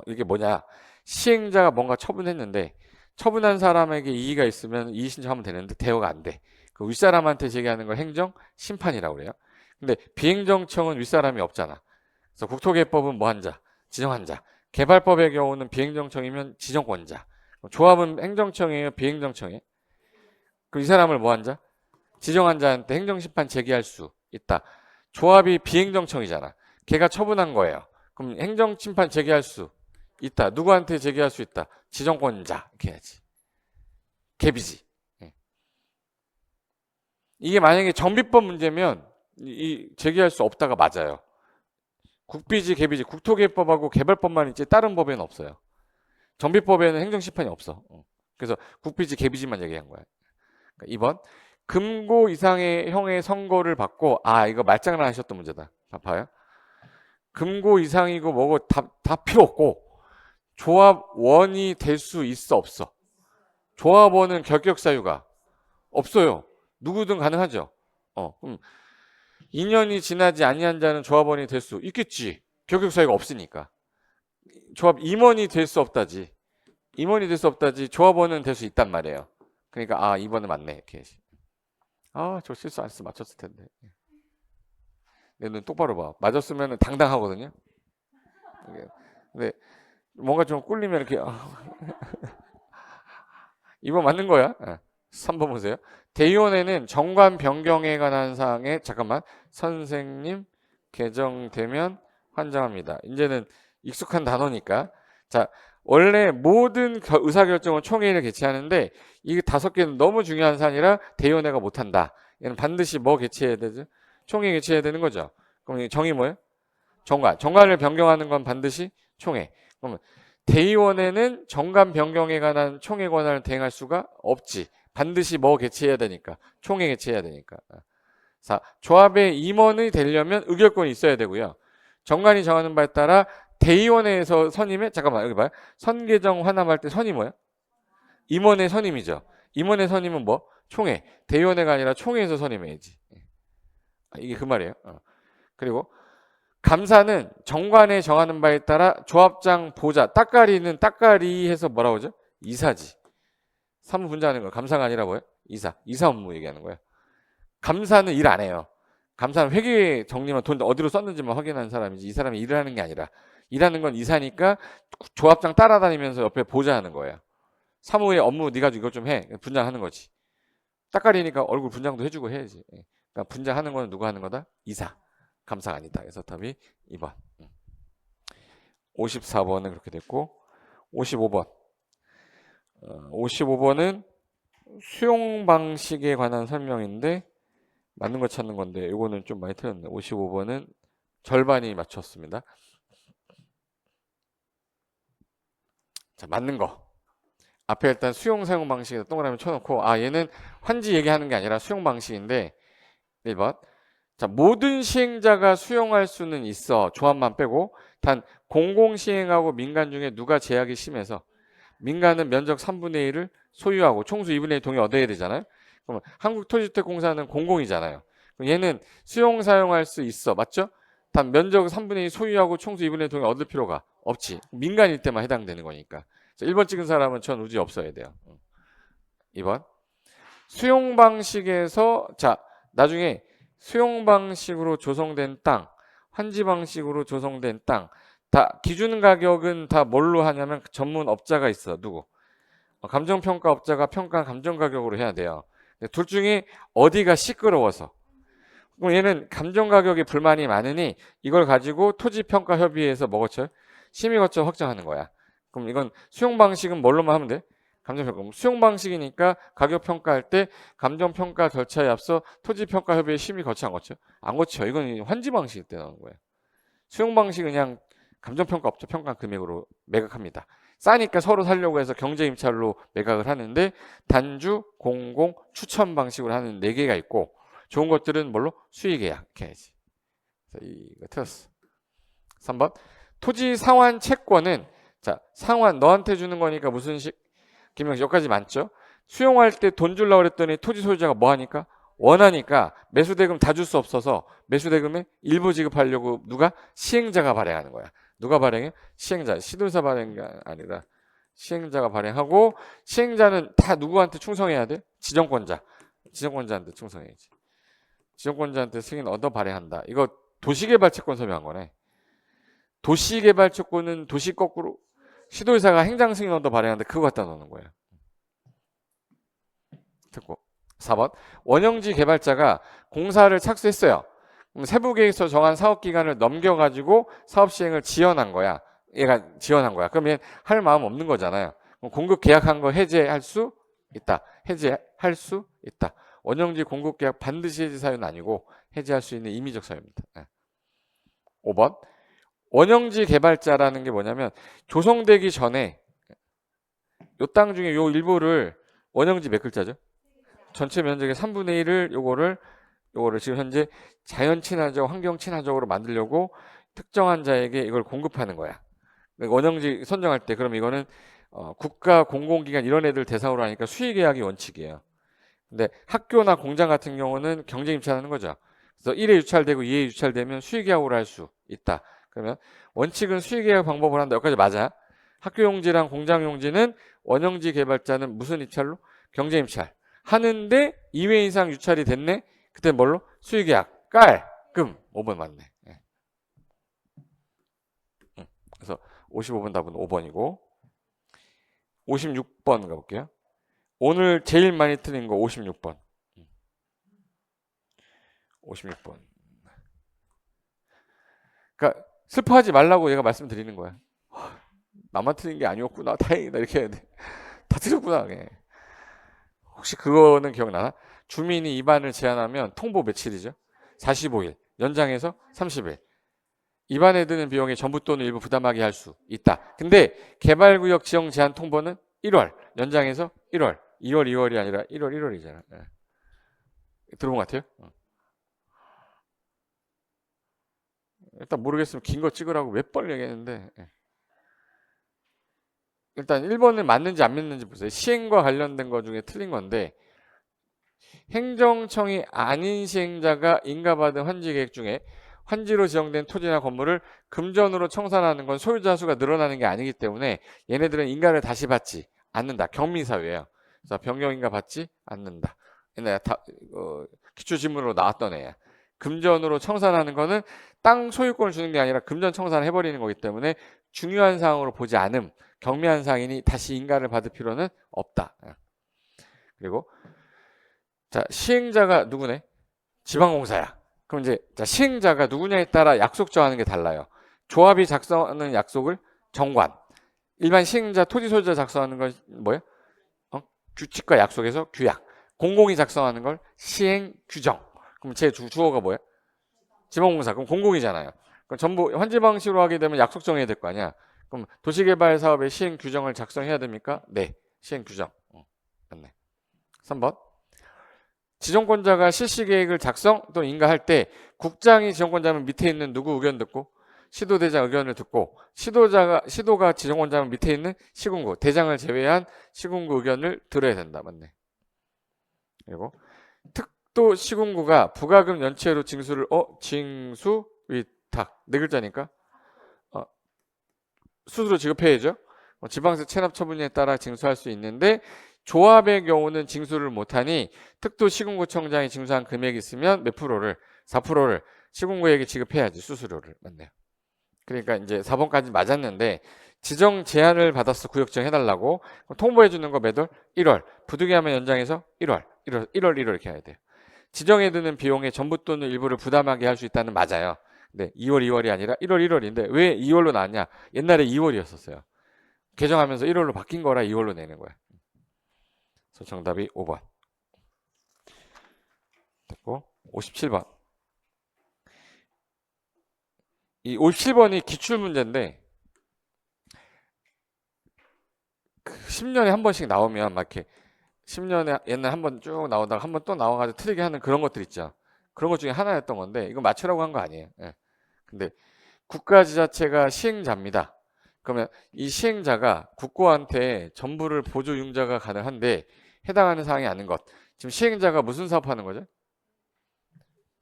이게 뭐냐? 시행자가 뭔가 처분했는데 처분한 사람에게 이의가 있으면 이의 신청하면 되는데 대여가 안 돼. 그 윗사람한테 제기하는 걸 행정 심판이라고 그래요. 근데 비행정청은 윗사람이 없잖아. 그래서 국토개법은 뭐 한 자? 지정한 자. 개발법의 경우는 비행정청이면 지정권자. 조합은 행정청이에요? 비행정청이에요? 그럼 이 사람을 뭐 한 자? 지정한 자한테 행정심판 제기할 수 있다. 조합이 비행정청이잖아. 걔가 처분한 거예요. 그럼 행정심판 제기할 수 있다. 누구한테 제기할 수 있다? 지정권자. 이렇게 해야지. 개비지. 이게 만약에 정비법 문제면 제기할 수 없다가 맞아요. 국비지, 개비지, 국토개법하고 개발법만 있지 다른 법에는 없어요. 정비법에는 행정심판이 없어. 그래서 국비지, 개비지만 얘기한 거야. 그러니까 2번. 금고 이상의 형의 선고를 받고, 이거 말장난 하셨던 문제다. 봐요. 금고 이상이고 뭐고 다 필요 없고, 조합원이 될 수 있어, 없어? 조합원은 결격 사유가 없어요. 누구든 가능하죠. 그럼 2년이 지나지 아니한 자는 조합원이 될 수 있겠지. 결격 사유가 없으니까. 조합 임원이 될 수 없다지. 임원이 될 수 없다지. 조합원은 될 수 있단 말이에요. 그러니까 2번은 맞네. 이렇게. 저 실수 안 했으면 맞췄을 텐데. 내 눈 똑바로 봐. 맞았으면 당당하거든요. 근데 뭔가 좀 꿀리면 이렇게 2번 맞는 거야. 3번 보세요. 대의원에는 정관 변경에 관한 사항에 선생님 개정되면 환장합니다. 이제는 익숙한 단어니까. 자, 원래 모든 의사결정은 총회의를 개최하는데 이 5개는 너무 중요한 사안이라 대의원회가 못한다. 얘는 반드시 뭐 개최해야 되죠? 총회 개최해야 되는 거죠. 그럼 정의 뭐예요? 정관을 변경하는 건 반드시 총회. 그러면 대의원회는 정관 변경에 관한 총회 권한을 대행할 수가 없지. 반드시 뭐 개최해야 되니까. 총회 개최해야 되니까. 자, 조합의 임원이 되려면 의결권이 있어야 되고요. 정관이 정하는 바에 따라 대의원회에서 선임해. 여기 봐요. 선개정 환함할 때 선이 뭐야? 임원의 선임이죠. 임원의 선임은 뭐? 총회. 대의원회가 아니라 총회에서 선임해야지. 이게 그 말이에요. 그리고 감사는 정관에 정하는 바에 따라 조합장 보좌, 따까리는 따까리 해서 뭐라고 하죠? 이사지. 사무 분자하는 거. 감사가 아니라 뭐예요? 이사 업무 얘기하는 거예요. 감사는 일 안 해요. 감사는 회계 정리만 돈 어디로 썼는지만 확인하는 사람이지 이 사람이 일을 하는 게 아니라 일하는 건 이사니까 조합장 따라다니면서 옆에 보좌하는 거예요. 사무의 업무 네가 이거 좀 해. 분장하는 거지. 따까리니까 얼굴 분장도 해주고 해야지. 그러니까 분장하는 거는 누가 하는 거다? 이사. 감사가 아니다. 그래서 답이 2번. 54번은 그렇게 됐고 55번. 55번은 수용 방식에 관한 설명인데 맞는 거 찾는 건데 이거는 좀 많이 틀렸네. 55번은 절반이 맞췄습니다. 자, 맞는 거. 앞에 일단 수용 사용 방식에다 동그라미 쳐놓고 얘는 환지 얘기하는 게 아니라 수용 방식인데 1번. 자, 모든 시행자가 수용할 수는 있어. 조합만 빼고 단 공공시행하고 민간 중에 누가 제약이 심해서 민간은 면적 3분의 1을 소유하고 총수 2분의 1 동의 얻어야 되잖아요. 그럼 한국토지주택공사는 공공이잖아요. 그럼 얘는 수용 사용할 수 있어. 맞죠? 단 면적 3분의 1 소유하고 총수 2분의 1 동의 얻을 필요가 없지. 민간일 때만 해당되는 거니까. 자, 1번 찍은 사람은 전 우지 없어야 돼요. 2번. 수용 방식에서 나중에 수용 방식으로 조성된 땅, 환지 방식으로 조성된 땅, 다 기준 가격은 다 뭘로 하냐면 전문 업자가 있어. 누구? 감정평가 업자가 평가 감정 가격으로 해야 돼요. 둘 중에 어디가 시끄러워서 그럼 얘는 감정가격에 불만이 많으니 이걸 가지고 토지평가협의회에서 뭐 거쳐? 심의 거쳐 확정하는 거야. 그럼 이건 수용 방식은 뭘로만 하면 돼? 감정평가. 수용 방식이니까 가격 평가할 때 감정평가 절차에 앞서 토지평가협의회 심의 거쳐 안 거쳐? 안 거쳐. 이건 환지 방식일 때 나오는 거예요. 수용 방식은 그냥 감정평가 업체 평가 금액으로 매각합니다. 싸니까 서로 살려고 해서 경제임찰로 매각을 하는데 단주, 공공, 추천 방식으로 하는 4개가 있고 좋은 것들은 뭘로? 수의계약 이렇게 해야지. 이거 틀렸어. 3번 토지 상환 채권은 자 상환 너한테 주는 거니까 무슨 식? 김영식 여기까지 맞죠? 수용할 때 돈 주려고 그랬더니 토지 소유자가 뭐 하니까? 원하니까 매수대금 다 줄 수 없어서 매수대금의 일부 지급하려고 누가? 시행자가 발행하는 거야. 누가 발행해? 시행자. 시도사 발행이 아니라 시행자가 발행하고 시행자는 다 누구한테 충성해야 돼? 지정권자. 지정권자한테 충성해야지. 지정권자한테 승인 얻어 발행한다. 이거 도시개발채권 설명한 거네. 도시개발채권은 도시 거꾸로 시도의사가 행장승인 얻어 발행하는데 그거 갖다 놓는 거예요. 듣고 4번 원형지 개발자가 공사를 착수했어요. 그럼 세부계획서 정한 사업기간을 넘겨가지고 사업시행을 지연한 거야. 얘가 지연한 거야. 그럼 얘 할 마음 없는 거잖아요. 그럼 공급 계약한 거 해제할 수 있다. 해제할 수 있다. 원형지 공급 계약 반드시 해제 사유는 아니고 해제할 수 있는 임의적 사유입니다. 5번 원형지 개발자라는 게 뭐냐면 조성되기 전에 요 땅 중에 요 일부를 원형지 몇 글자죠? 전체 면적의 3분의 1을 요거를 지금 현재 자연 친화적, 환경 친화적으로 만들려고 특정한 자에게 이걸 공급하는 거야. 원형지 선정할 때 그럼 이거는 국가 공공기관 이런 애들 대상으로 하니까 수의계약이 원칙이에요. 근데 학교나 공장 같은 경우는 경제임차하는 거죠. 그래서 1회 유찰되고 2회 유찰되면 수의계약으로 할 수 있다. 그러면 원칙은 수의계약 방법을 한다. 여기까지 맞아. 학교용지랑 공장용지는 원형지 개발자는 무슨 입찰로? 경제임찰. 하는데 2회 이상 유찰이 됐네? 그때 뭘로? 수의계약. 깔끔. 5번 맞네. 그래서 55번 답은 5번이고 56번 가볼게요. 오늘 제일 많이 틀린 거 56번. 56번. 그러니까 슬퍼하지 말라고 얘가 말씀드리는 거야. 나만 틀린 게 아니었구나. 다행이다. 이렇게 해야 돼. 다 틀렸구나. 혹시 그거는 기억나나? 주민이 입안을 제한하면 통보 며칠이죠? 45일. 연장해서 30일. 입안에 드는 비용의 전부 또는 일부 부담하게 할 수 있다. 근데 개발구역 지정 제한 통보는 1월. 연장해서 1월. 2월, 2월이 아니라 1월, 1월이잖아. 들어본 것 같아요? 일단 모르겠으면 긴 거 찍으라고 몇 번 얘기했는데 일단 1번은 맞는지 안 맞는지 보세요. 시행과 관련된 거 중에 틀린 건데 행정청이 아닌 시행자가 인가받은 환지계획 중에 환지로 지정된 토지나 건물을 금전으로 청산하는 건 소유자 수가 늘어나는 게 아니기 때문에 얘네들은 인가를 다시 받지 않는다. 경미사유예요. 그래서 변경인가 받지 않는다. 옛날에 기초지문으로 나왔던 애야. 금전으로 청산하는 거는 땅 소유권을 주는 게 아니라 금전 청산을 해버리는 거기 때문에 중요한 사항으로 보지 않음. 경미한 사항이니 다시 인가를 받을 필요는 없다. 그리고 자 시행자가 누구네? 지방공사야. 그럼 이제 자, 시행자가 누구냐에 따라 약속 정하는 게 달라요. 조합이 작성하는 약속을 정관. 일반 시행자 토지 소유자 작성하는 건 뭐예요? 규칙과 약속에서 규약. 공공이 작성하는 걸 시행 규정. 그럼 제 주어가 뭐야? 지방공사. 그럼 공공이잖아요. 그럼 전부 환지 방식으로 하게 되면 약속 정해야 될 거 아니야. 그럼 도시개발 사업의 시행 규정을 작성해야 됩니까? 네. 시행 규정. 맞네. 3번. 지정권자가 실시계획을 작성 또는 인가할 때 국장이 지정권자면 밑에 있는 누구 의견 듣고 시도대장 의견을 듣고 시도가 지정권자면 밑에 있는 시군구 대장을 제외한 시군구 의견을 들어야 된다. 맞네. 그리고 특도 시군구가 부가금 연체로 징수를 징수 위탁 4글자니까 수수료 지급해야죠. 지방세 체납 처분에 따라 징수할 수 있는데 조합의 경우는 징수를 못하니 특도 시군구청장이 징수한 금액이 있으면 몇 프로를 4%를 시군구에게 지급해야지 수수료를. 맞네요. 그러니까 이제 4번까지 맞았는데 지정 제한을 받았어. 구역 지정 해달라고. 통보해 주는 거 매달 1월. 부득이하면 연장해서 1월 이렇게 해야 돼요. 지정해 두는 비용의 전부 또는 일부를 부담하게 할 수 있다는 맞아요. 근데 2월 2월이 아니라 1월 1월인데 왜 2월로 나왔냐? 옛날에 2월이었었어요. 개정하면서 1월로 바뀐 거라 2월로 내는 거야. 그래서 정답이 5번. 됐고 57번. 이 57번이 기출 문제인데 10년에 한 번씩 나오면 막 이렇게 10년에 옛날 한 번 쭉 나오다가 한 번 또 나와가지고 틀리게 하는 그런 것들 있죠. 그런 것 중에 하나였던 건데 이거 맞추라고 한 거 아니에요. 예. 근데 국가지자체가 시행자입니다. 그러면 이 시행자가 국고한테 전부를 보조융자가 가능한데 해당하는 사항이 아닌 것. 지금 시행자가 무슨 사업하는 거죠?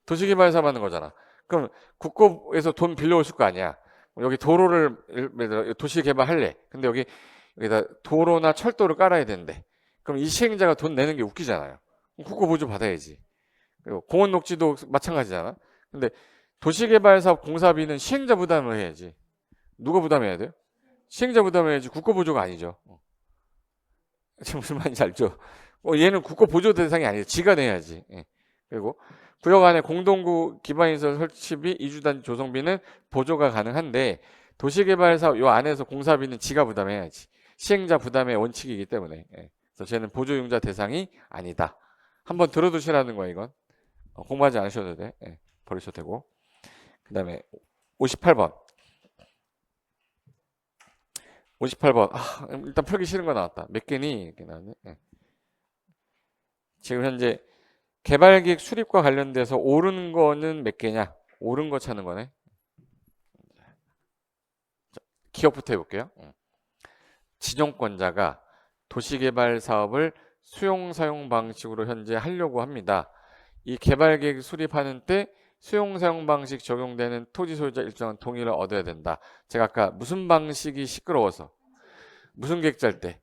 도시개발 사업하는 거잖아. 그럼 국고에서 돈 빌려올 거 아니야. 여기 도로를 예를 들어 도시개발할래. 근데 여기다 도로나 철도를 깔아야 되는데 그럼 이 시행자가 돈 내는 게 웃기잖아요. 국고 보조 받아야지. 그리고 공원 녹지도 마찬가지잖아. 근데 도시개발사업 공사비는 시행자 부담을 해야지. 누가 부담해야 돼요? 시행자 부담해야지. 국고 보조가 아니죠. 지금 무슨 말인지 알죠? 얘는 국고 보조 대상이 아니죠. 지가 내야지. 예. 그리고 구역 안에 공동구 기반시설 설치비, 이주단지 조성비는 보조가 가능한데 도시개발사업 요 안에서 공사비는 지가 부담해야지. 시행자 부담의 원칙이기 때문에. 예. 그래서 쟤는 보조융자 대상이 아니다. 한번 들어두시라는 거야 이건. 공부하지 않으셔도 돼. 예. 버리셔도 되고. 그 다음에 58번. 58번. 일단 풀기 싫은 거 나왔다. 몇 개니? 이렇게 나왔네. 예. 지금 현재 개발계획 수립과 관련돼서 옳은 거는 몇 개냐? 옳은 거 찾는 거네. 기억부터 해볼게요. 지정권자가 도시개발 사업을 수용 사용 방식으로 현재 하려고 합니다. 이 개발계획 수립하는 때 수용 사용 방식 적용되는 토지 소유자 일정한 동의를 얻어야 된다. 제가 아까 무슨 방식이 시끄러워서 무슨 계획 짤 때?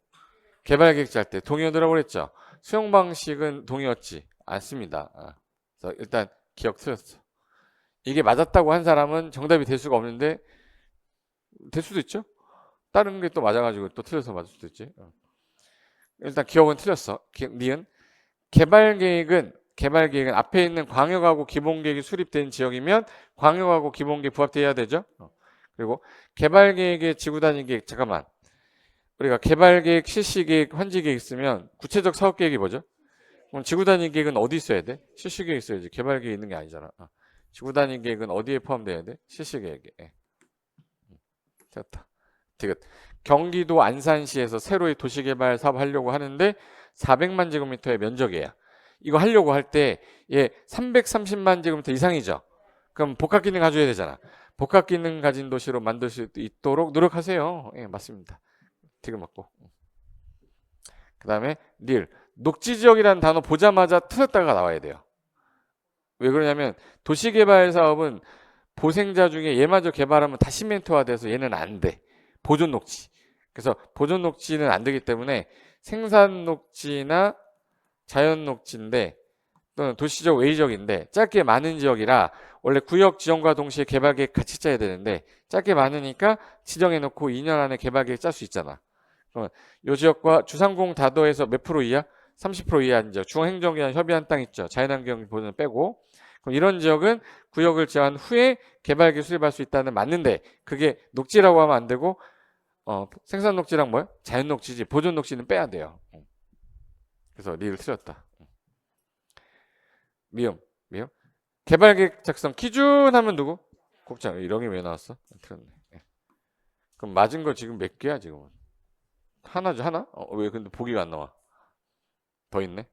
개발계획 짤 때 동의 얻으라고 그랬죠. 수용 방식은 동의였지 않습니다. 그래서 일단 기억 틀렸어. 이게 맞았다고 한 사람은 정답이 될 수가 없는데 될 수도 있죠. 다른 게 또 맞아가지고 또 틀려서 맞을 수도 있지. 일단 기억은 틀렸어. 니은 개발계획은 앞에 있는 광역하고 기본계획이 수립된 지역이면 광역하고 기본계획 부합돼야 되죠. 그리고 개발계획의 지구단위 계획 잠깐만. 우리가 개발계획, 실시계획, 환지계획 있으면 구체적 사업계획이 뭐죠? 그럼 지구단위계획은 어디 있어야 돼? 실시계획 있어야지. 개발계획 있는 게 아니잖아. 지구단위계획은 어디에 포함돼야 돼? 실시계획에. 됐다. 디귿. 경기도 안산시에서 새로이 도시개발 사업 하려고 하는데 400만 제곱미터의 면적이에요. 이거 하려고 할 때 얘 330만 제곱미터 이상이죠. 그럼 복합기능 가져야 되잖아. 복합기능 가진 도시로 만들 수 있도록 노력하세요. 예, 맞습니다. 디귿 맞고. 그 다음에 릴. 녹지지역이라는 단어 보자마자 틀렸다가 나와야 돼요. 왜 그러냐면 도시개발 사업은 보생자 중에 얘마저 개발하면 다 시멘트화돼서 얘는 안 돼. 보존 녹지. 그래서 보존 녹지는 안 되기 때문에 생산 녹지나 자연 녹지인데 또는 도시적 외지역인데 짧게 많은 지역이라 원래 구역 지정과 동시에 개발계획 같이 짜야 되는데 짧게 많으니까 지정해 놓고 2년 안에 개발계획 짤 수 있잖아. 그러면 이 지역과 주상공 다도에서 몇 프로 이하? 30% 이하인 지역. 중앙행정기관 협의한 땅 있죠. 자연환경 보존을 빼고. 그럼 이런 지역은 구역을 제한 후에 개발계획 수립할 수 있다는 맞는데 그게 녹지라고 하면 안 되고 생산 녹지랑 뭐야? 자연 녹지지. 보존 녹지는 빼야 돼요. 그래서 리를 틀렸다. 미음. 개발계획 작성 기준 하면 누구? 국장. 이런 게 왜 나왔어? 틀렸네. 그럼 맞은 거 지금 몇 개야 지금은? 하나죠 하나? 왜 근데 보기가 안 나와? 더 있네.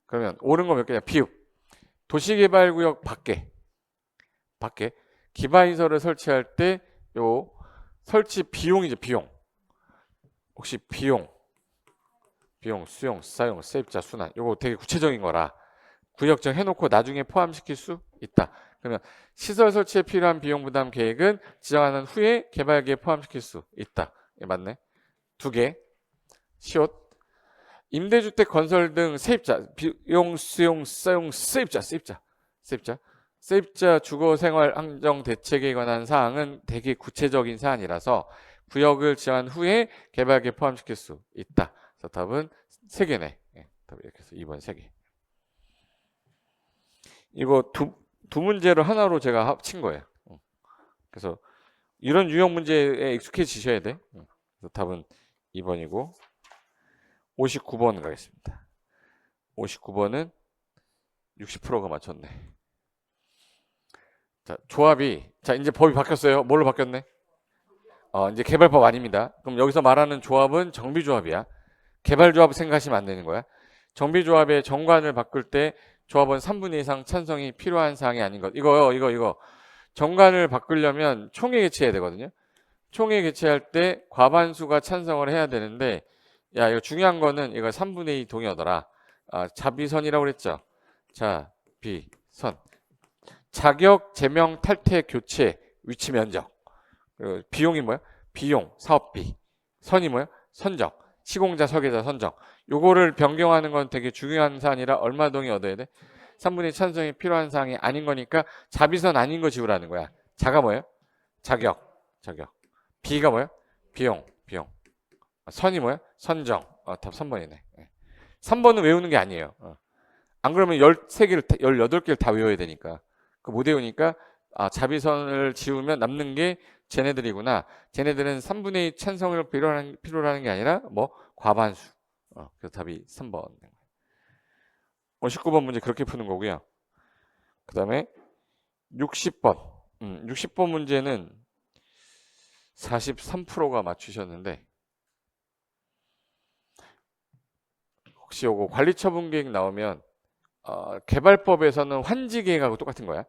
그러면 옳은 거 몇 개냐? 비읍. 도시개발구역 밖에 기반시설을 설치할 때 요 설치 비용이죠. 비용. 혹시 비용, 수용, 사용, 세입자, 순환 요거 되게 구체적인 거라 구역정 해놓고 나중에 포함시킬 수 있다. 그러면 시설 설치에 필요한 비용 부담 계획은 지정하는 후에 개발계획에 포함시킬 수 있다. 예, 맞네. 2개. 시옷. 임대주택 건설 등 세입자, 비용, 수용, 사용, 세입자 주거생활 환경 대책에 관한 사항은 되게 구체적인 사안이라서 구역을 지정한 후에 개발계획에 포함시킬 수 있다. 그래서 답은 3개네. 답 이렇게 해서 2번 3개. 이거 두 문제를 하나로 제가 합친 거예요. 그래서 이런 유형 문제에 익숙해지셔야 돼. 그래서 답은 2번이고 59번 가겠습니다. 59번은 60%가 맞췄네. 자, 조합이 자 이제 법이 바뀌었어요. 뭘로 바뀌었네? 이제 개발법 아닙니다. 그럼 여기서 말하는 조합은 정비조합이야. 개발조합 생각하시면 안 되는 거야. 정비조합의 정관을 바꿀 때 조합원 3분의 2 이상 찬성이 필요한 사항이 아닌 것. 이거. 정관을 바꾸려면 총회 개최해야 되거든요. 총회 개최할 때 과반수가 찬성을 해야 되는데, 야, 이거 중요한 거는 이거 3분의 2 동의하더라. 자비선이라고 그랬죠. 자비선. 자격, 제명, 탈퇴, 교체, 위치 면적. 비용이 뭐야? 비용, 사업비. 선이 뭐야? 선적. 시공자, 설계자, 선정. 요거를 변경하는 건 되게 중요한 사안이라 얼마 동의 얻어야 돼? 3분의 2 찬성이 필요한 사항이 아닌 거니까 자비선 아닌 거 지우라는 거야. 자가 뭐예요? 자격. 비가 뭐예요? 비용. 선이 뭐예요? 선정. 답 3번이네. 3번은 외우는 게 아니에요. 안 그러면 13개를, 18개를 다 외워야 되니까. 그 못 외우니까 자비선을 지우면 남는 게 쟤네들이구나. 쟤네들은 3분의 2 찬성을 필요로 하는 게 아니라 뭐 과반수. 그래서 답이 3번. 19번 문제 그렇게 푸는 거고요. 그 다음에 60번. 60번 문제는 43%가 맞추셨는데 혹시 요거 관리처분계획 나오면 개발법에서는 환지계획하고 똑같은 거야.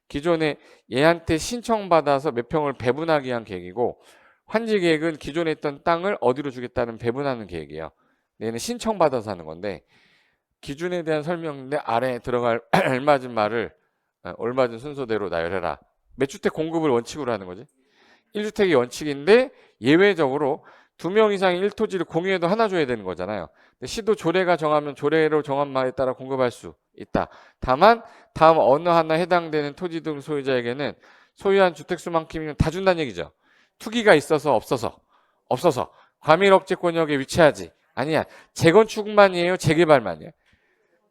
기존에 얘한테 신청받아서 몇 평을 배분하기 위한 계획이고 환지계획은 기존에 있던 땅을 어디로 주겠다는 배분하는 계획이에요. 얘는 신청받아서 하는 건데 기준에 대한 설명인데 아래에 들어갈 알맞은 말을 올맞은 순서대로 나열해라. 몇 주택 공급을 원칙으로 하는 거지? 1주택이 원칙인데 예외적으로 2명 이상의 1토지를 공유해도 하나 줘야 되는 거잖아요. 시도 조례가 정하면 조례로 정한 바에 따라 공급할 수 있다. 다만 다음 어느 하나 해당되는 토지 등 소유자에게는 소유한 주택수만큼이면 다 준다는 얘기죠. 투기가 있어서 없어서 과밀 억제 권역에 위치하지 아니야. 재건축만이에요? 재개발만이야?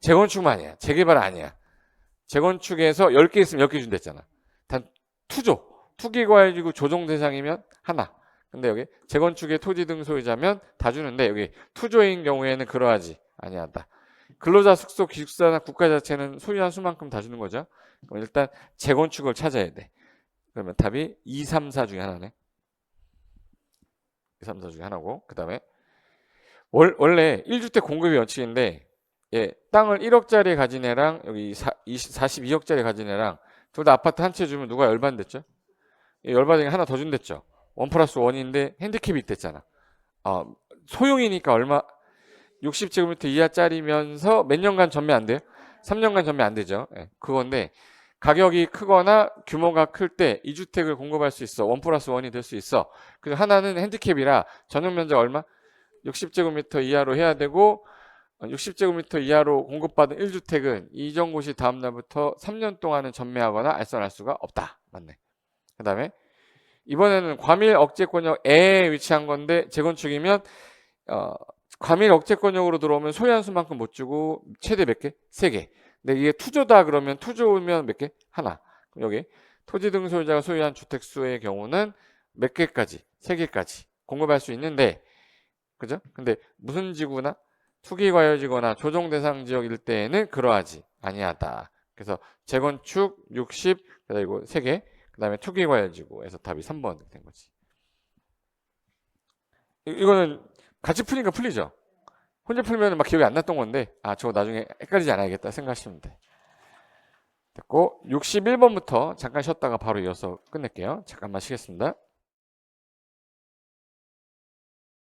재건축만이야. 재개발 아니야. 재건축에서 10개 있으면 10개 준댔잖아. 단 투기 과열지구 조정 대상이면 하나. 근데 여기 재건축의 토지 등 소유자면 다 주는데 여기 투조인 경우에는 그러하지 아니한다. 근로자 숙소 기숙사나 국가 자체는 소유한 수만큼 다 주는 거죠. 그럼 일단 재건축을 찾아야 돼. 그러면 답이 2, 3, 4 중에 하나네. 2, 3, 4 중에 하나고 그 다음에 원래 1주택 공급이 원칙인데 땅을 1억짜리 가진 애랑 여기 42억짜리 가진 애랑 둘 다 아파트 한 채 주면 누가 열받댔죠? 열받은 게 하나 더 준댔죠. 1+1인데 핸디캡이 있댔잖아. 소용이니까 얼마 60제곱미터 이하짜리면서 몇 년간 전매 안 돼요? 3년간 전매 안 되죠. 그건데 가격이 크거나 규모가 클 때 2주택을 공급할 수 있어. 1+1이 될 수 있어. 그리고 하나는 핸디캡이라 전용 면적 얼마? 60제곱미터 이하로 해야 되고 60제곱미터 이하로 공급받은 1주택은 이전고시 다음 날부터 3년 동안은 전매하거나 알선할 수가 없다. 맞네. 그 다음에 이번에는 과밀 억제권역에 위치한 건데 재건축이면 과밀 억제권역으로 들어오면 소유한 수만큼 못 주고 최대 몇 개? 3개. 근데 이게 투조다 그러면 투조면 몇 개? 하나. 그럼 여기 토지 등 소유자가 소유한 주택수의 경우는 몇 개까지? 3개까지 공급할 수 있는데 그죠? 근데 무슨 지구나 투기 과열지거나 조정 대상 지역일 때에는 그러하지 아니하다. 그래서 재건축 60 그리고 3개 그 다음에 투기 과열지구에서 답이 3번 된 거지. 이거는 같이 푸니까 풀리죠. 혼자 풀면 막 기억이 안 났던 건데 저거 나중에 헷갈리지 않아야겠다 생각하시면 돼. 됐고 61번부터 잠깐 쉬었다가 바로 이어서 끝낼게요. 잠깐만 쉬겠습니다.